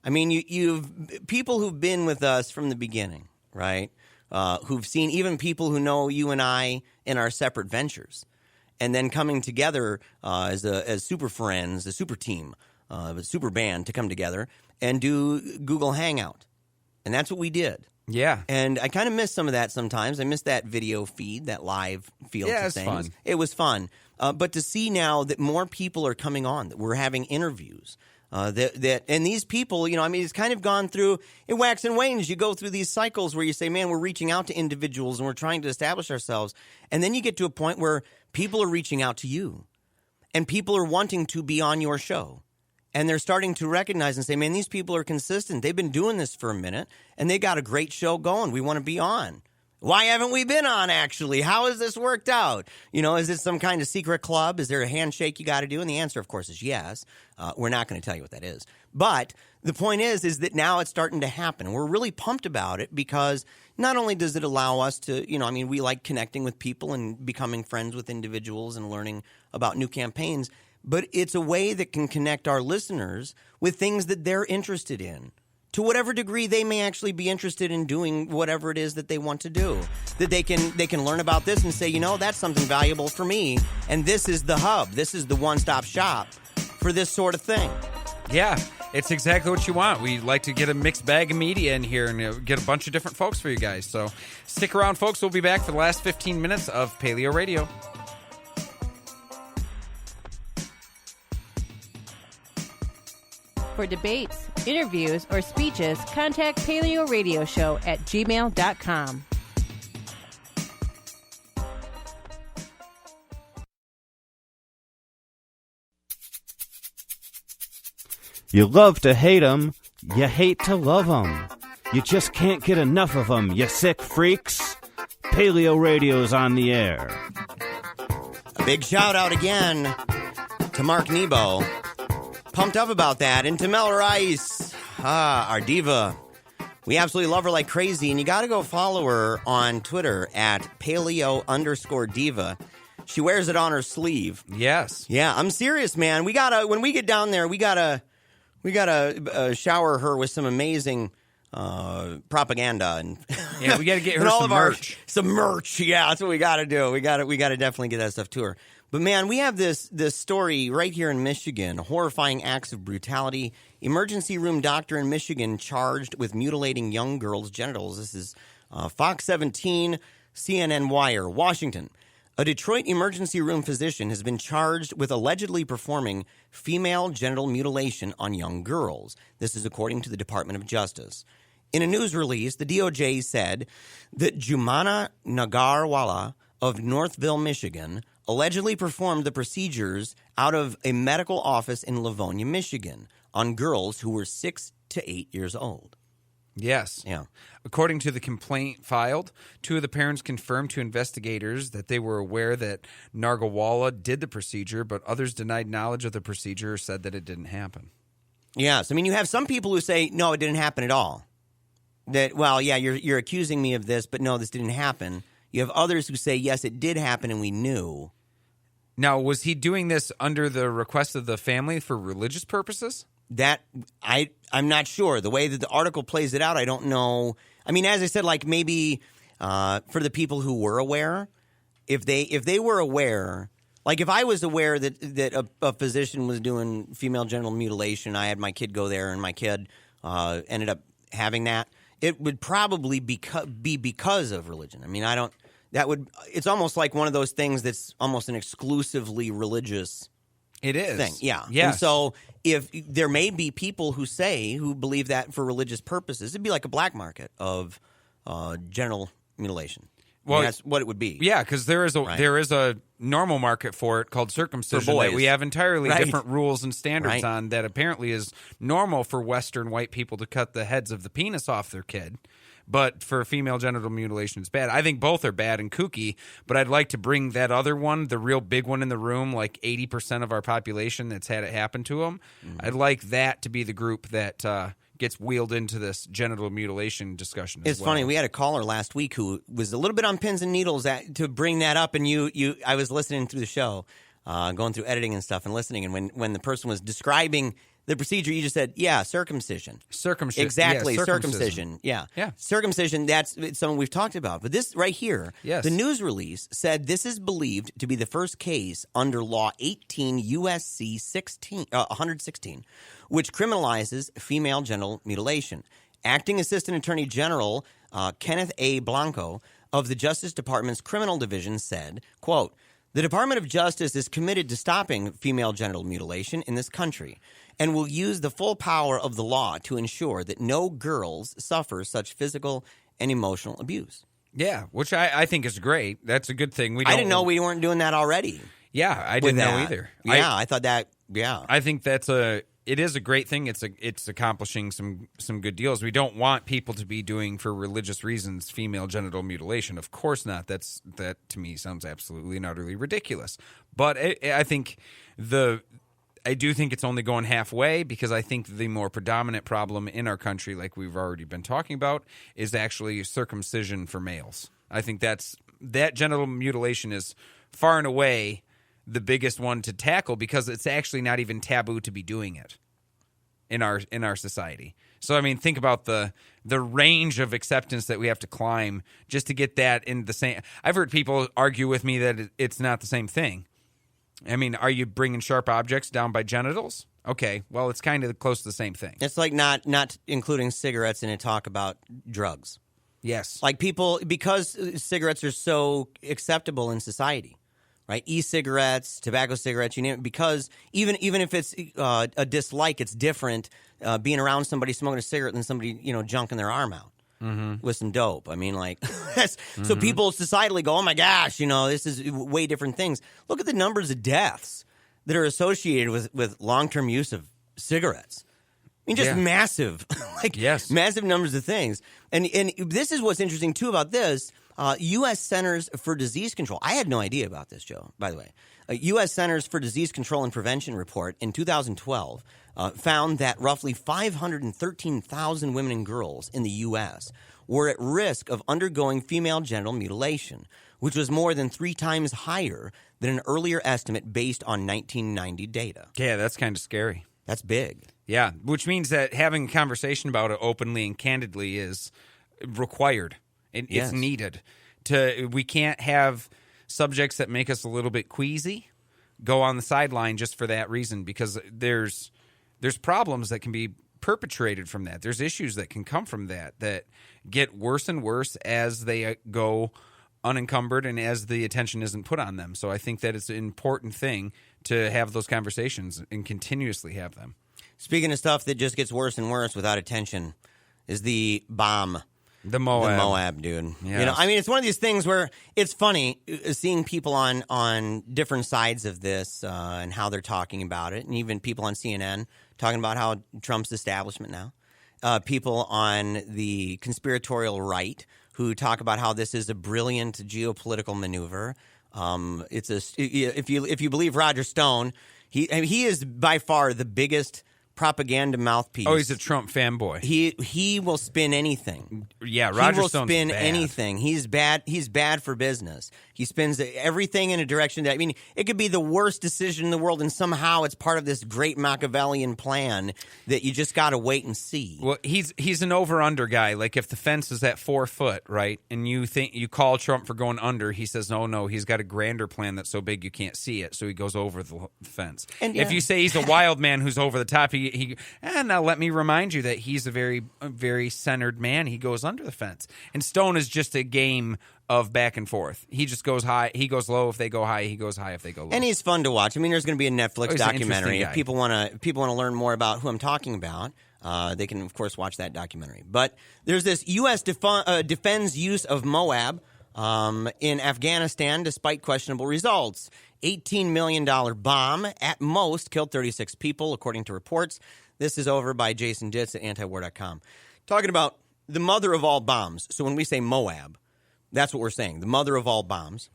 I mean, you've people who've been with us from the beginning, right? Who've seen even people who know you and I in our separate ventures. And then coming together as super friends, a super team, a super band to come together and do Google Hangout. And that's what we did. Yeah. And I kind of miss some of that sometimes. I miss that video feed, that live feel to things. Fun. It was fun. But to see now that more people are coming on, that we're having interviews, and these people, it's kind of gone through, it wax and wanes. You go through these cycles where you say, man, we're reaching out to individuals and we're trying to establish ourselves. And then you get to a point where people are reaching out to you and people are wanting to be on your show. And they're starting to recognize and say, man, these people are consistent. They've been doing this for a minute and they got a great show going. We want to be on. Why haven't we been on, actually? How has this worked out? Is this some kind of secret club? Is there a handshake you got to do? And the answer, of course, is yes. We're not going to tell you what that is. But the point is that now it's starting to happen. And we're really pumped about it because not only does it allow us to, we like connecting with people and becoming friends with individuals and learning about new campaigns, but it's a way that can connect our listeners with things that they're interested in. To whatever degree they may actually be interested in doing whatever it is that they want to do. That they can learn about this and say, that's something valuable for me. And this is the hub. This is the one-stop shop for this sort of thing. Yeah, it's exactly what you want. We like to get a mixed bag of media in here and get a bunch of different folks for you guys. So stick around, folks. We'll be back for the last 15 minutes of Paleo Radio. For debates, interviews, or speeches, contact PaleoRadio Show at gmail.com. You love to hate 'em, you hate to love 'em. You just can't get enough of 'em, you sick freaks. Paleo Radio's on the air. A big shout out again to Mark Nebo. Pumped up about that. And to Mel Rice, our diva. We absolutely love her like crazy. And you got to go follow her on Twitter at Paleo_diva. She wears it on her sleeve. Yes. Yeah, I'm serious, man. When we get down there, we gotta We got to shower her with some amazing propaganda, and yeah, we got to get her and all some of merch. Some merch. Yeah, that's what we got to do. We got to definitely get that stuff to her. But man, we have this story right here in Michigan: horrifying acts of brutality. Emergency room doctor in Michigan charged with mutilating young girls' genitals. This is Fox 17, CNN Wire, Washington. A Detroit emergency room physician has been charged with allegedly performing female genital mutilation on young girls. This is according to the Department of Justice. In a news release, the DOJ said that Jumana Nagarwala of Northville, Michigan, allegedly performed the procedures out of a medical office in Livonia, Michigan, on girls who were 6 to 8 years old. Yes. Yeah. According to the complaint filed, 2 of the parents confirmed to investigators that they were aware that Nargawala did the procedure, but others denied knowledge of the procedure or said that it didn't happen. Yes. I mean, you have some people who say, no, it didn't happen at all. That, well, yeah, you're accusing me of this, but no, this didn't happen. You have others who say, yes, it did happen and we knew. Now, was he doing this under the request of the family for religious purposes? That I'm not sure. The way that the article plays it out, I don't know. I mean, as I said, like maybe for the people who were aware, if they were aware, like if I was aware that a physician was doing female genital mutilation, I had my kid go there, and my kid ended up having that, it would probably be because of religion. I mean, it's almost like one of those things that's almost an exclusively religious It is. thing. Yeah. Yes. And so if there may be people who believe that for religious purposes, it'd be like a black market of genital mutilation. Well, I mean, that's what it would be. Yeah, because there is a normal market for it called circumcision that we have entirely different rules and standards on that apparently is normal for Western white people to cut the heads of the penis off their kid. But for female genital mutilation, it's bad. I think both are bad and kooky, but I'd like to bring that other one, the real big one in the room, like 80% of our population that's had it happen to them. Mm-hmm. I'd like that to be the group that gets wheeled into this genital mutilation discussion as It's well. funny. We had a caller last week who was a little bit on pins and needles to bring that up, and I was listening through the show, going through editing and stuff and listening, and when the person was describing the procedure, you just said, yeah, circumcision. Circumcision. Exactly, Yeah, circumcision. Yeah. Circumcision, it's something we've talked about. But this right here, the news release said this is believed to be the first case under Law 18 U.S.C. 116, which criminalizes female genital mutilation. Acting Assistant Attorney General Kenneth A. Blanco of the Justice Department's Criminal Division said, quote, "The Department of Justice is committed to stopping female genital mutilation in this country and will use the full power of the law to ensure that no girls suffer such physical and emotional abuse." Yeah, which I think is great. That's a good thing. I didn't know we weren't doing that already. Yeah, I didn't know either. Yeah, I thought that, yeah. I think it is a great thing. It's accomplishing some good deals. We don't want people to be doing for religious reasons female genital mutilation. Of course not. That to me sounds absolutely and utterly ridiculous. But I do think it's only going halfway, because I think the more predominant problem in our country, like we've already been talking about, is actually circumcision for males. I think that genital mutilation is far and away the biggest one to tackle, because it's actually not even taboo to be doing it in our society. So I mean, think about the range of acceptance that we have to climb just to get that in the same. I've heard people argue with me that it's not the same thing. I mean, are you bringing sharp objects down by genitals? Okay, well, it's kind of close to the same thing. It's like not including cigarettes in a talk about drugs. Yes. Like people, because cigarettes are so acceptable in society, right? E-cigarettes, tobacco cigarettes, you name it, because even if it's a dislike, it's different being around somebody smoking a cigarette than somebody, junking their arm out. Mm-hmm. With some dope. I mean, like, so people societally go, oh my gosh, this is way different things. Look at the numbers of deaths that are associated with long-term use of cigarettes. I mean, just massive, massive numbers of things. And this is what's interesting, too, about this. U.S. Centers for Disease Control. I had no idea about this, Joe, by the way. U.S. Centers for Disease Control and Prevention report in 2012 found that roughly 513,000 women and girls in the U.S. were at risk of undergoing female genital mutilation, which was more than 3 times higher than an earlier estimate based on 1990 data. Yeah, that's kind of scary. That's big. Yeah, which means that having a conversation about it openly and candidly is required. It's needed. We can't have subjects that make us a little bit queasy go on the sideline just for that reason, because there's problems that can be perpetrated from that. There's issues that can come from that get worse and worse as they go unencumbered and as the attention isn't put on them. So I think that it's an important thing to have those conversations and continuously have them. Speaking of stuff that just gets worse and worse without attention is the bomb. The Moab. Dude. Yes. You know, I mean, it's one of these things where it's funny seeing people on different sides of this and how they're talking about it, and even people on CNN talking about how Trump's establishment now. People on the conspiratorial right who talk about how this is a brilliant geopolitical maneuver. If you believe Roger Stone, he is by far the biggest propaganda mouthpiece. Oh, he's a Trump fanboy. He will spin anything. Yeah, Roger Stone's spin bad. anything. He's bad. He's bad for business. He spins everything in a direction that, I mean, it could be the worst decision in the world, and somehow it's part of this great Machiavellian plan that you just got to wait and see. Well, he's an over-under guy. Like if the fence is at 4 foot, right, and you call Trump for going under, he says, no, he's got a grander plan that's so big you can't see it, so he goes over the fence. And if you say he's a wild man who's over the top, now let me remind you that he's a very centered man. He goes under the fence. And Stone is just a game of back and forth. He just goes high. He goes low if they go high. He goes high if they go low. And he's fun to watch. I mean, there's going to be a Netflix documentary. If people want to learn more about who I'm talking about, they can, of course, watch that documentary. But there's this U.S. defends use of Moab in Afghanistan despite questionable results. $18 million bomb at most killed 36 people, according to reports. This is over by Jason Ditz at antiwar.com. Talking about the mother of all bombs. So when we say Moab, that's what we're saying. The mother of all bombs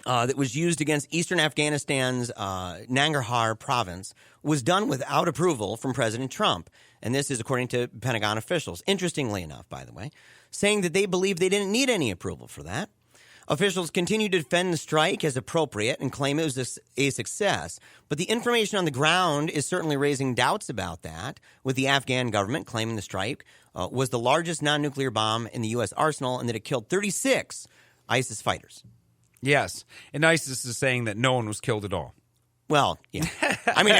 that was used against eastern Afghanistan's Nangarhar province was done without approval from President Trump. And this is according to Pentagon officials. Interestingly enough, by the way, saying that they believe they didn't need any approval for that. Officials continue to defend the strike as appropriate and claim it was a success. But the information on the ground is certainly raising doubts about that, with the Afghan government claiming the strike was the largest non-nuclear bomb in the U.S. arsenal and that it killed 36 ISIS fighters. Yes. And ISIS is saying that no one was killed at all. Well, yeah. I mean,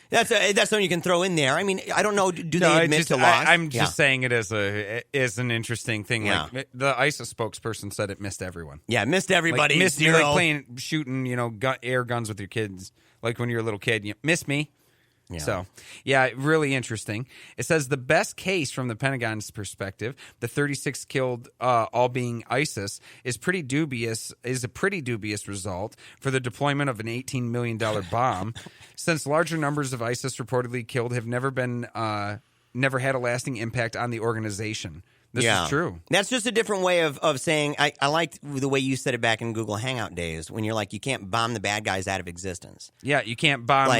that's something you can throw in there. I mean, I don't know. Do they admit to loss? I'm just saying it as an interesting thing. Yeah. Like the ISIS spokesperson said, it missed everyone. Yeah, it missed everybody. Like, you're like shooting, air guns with your kids. Like when you're a little kid, you miss me. Yeah. So, yeah, really interesting. It says the best case from the Pentagon's perspective, the 36 killed, all being ISIS, is a pretty dubious result for the deployment of an $18 million bomb, since larger numbers of ISIS reportedly killed have never had a lasting impact on the organization. This is true. That's just a different way of saying, I liked the way you said it back in Google Hangout days when you're like, you can't bomb the bad guys out of existence. Yeah, you can't bomb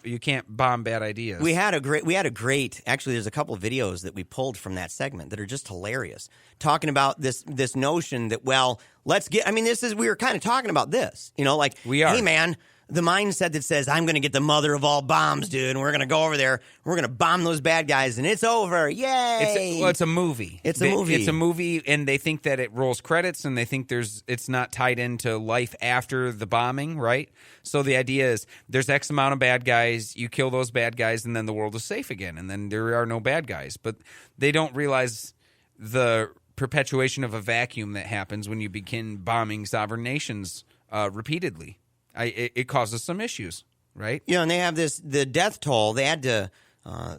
you can't bomb bad ideas. We had a great, actually there's a couple of videos that we pulled from that segment that are just hilarious, talking about this notion that, well, we were kind of talking about this, like, we are. Hey man, the mindset that says, I'm going to get the mother of all bombs, dude, and we're going to go over there, we're going to bomb those bad guys, and it's over. Yay! It's a movie. It's a movie, and they think that it rolls credits, and they think it's not tied into life after the bombing, right? So the idea is there's X amount of bad guys, you kill those bad guys, and then the world is safe again, and then there are no bad guys. But they don't realize the perpetuation of a vacuum that happens when you begin bombing sovereign nations repeatedly. It causes some issues, right? And they have the death toll. They had to,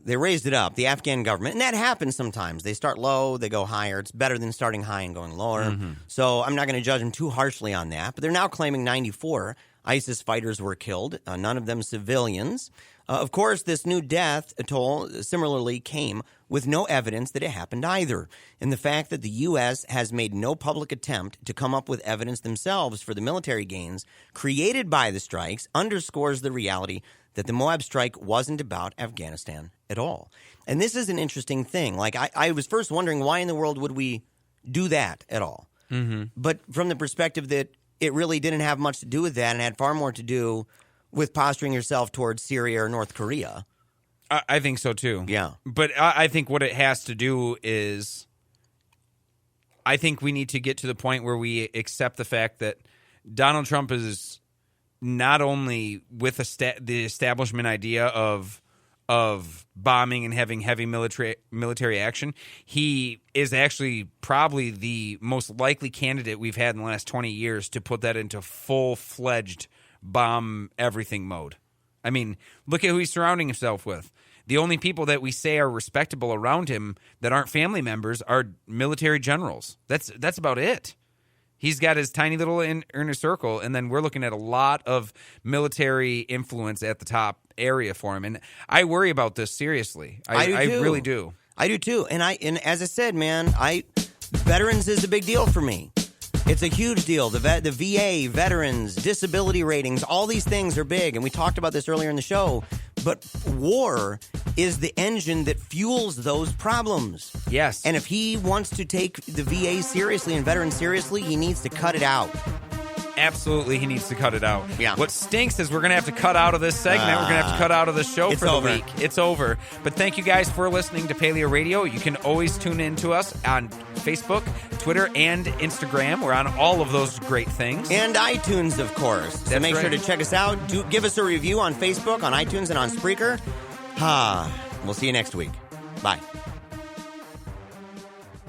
they raised it up, the Afghan government. And that happens sometimes. They start low, they go higher. It's better than starting high and going lower. Mm-hmm. So I'm not going to judge them too harshly on that. But they're now claiming 94 ISIS fighters were killed, none of them civilians. Of course, this new death toll similarly came with no evidence that it happened either. And the fact that the U.S. has made no public attempt to come up with evidence themselves for the military gains created by the strikes underscores the reality that the Moab strike wasn't about Afghanistan at all. And this is an interesting thing. Like, I was first wondering, why in the world would we do that at all? Mm-hmm. But from the perspective that it really didn't have much to do with that and had far more to do with posturing yourself towards Syria or North Korea. I think so, too. Yeah. But I think what it has to do is I think we need to get to the point where we accept the fact that Donald Trump is not only with the establishment idea of bombing and having heavy military action, he is actually probably the most likely candidate we've had in the last 20 years to put that into full-fledged bomb everything mode. I mean, look at who he's surrounding himself with. The only people that we say are respectable around him that aren't family members are military generals. That's about it. He's got his tiny little inner circle, and then we're looking at a lot of military influence at the top area for him. And I worry about this seriously. I really do. I do too. And as I said, man, veterans is a big deal for me. It's a huge deal. The VA, veterans, disability ratings, all these things are big. And we talked about this earlier in the show. But war is the engine that fuels those problems. Yes. And if he wants to take the VA seriously and veterans seriously, he needs to cut it out. Absolutely, he needs to cut it out. Yeah. What stinks is we're going to have to cut out of this segment. We're going to have to cut out of the show for the week. It's over. But thank you guys for listening to Paleo Radio. You can always tune in to us on Facebook, Twitter, and Instagram. We're on all of those great things. And iTunes, of course. So make sure to check us out. Give us a review on Facebook, on iTunes, and on Spreaker. We'll see you next week. Bye.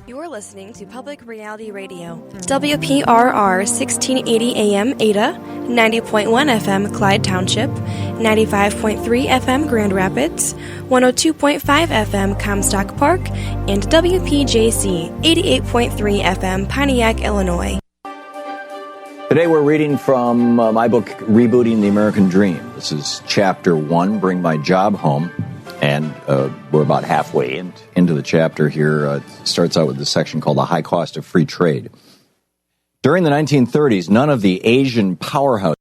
You're listening to Public Reality Radio, WPRR 1680 AM Ada, 90.1 FM Clyde Township, 95.3 FM Grand Rapids, 102.5 FM Comstock Park, and WPJC 88.3 FM Pontiac, Illinois. Today we're reading from my book, Rebooting the American Dream. This is Chapter 1, Bring My Job Home. And we're about halfway into the chapter here. It starts out with this section called The High Cost of Free Trade. During the 1930s, none of the Asian powerhouses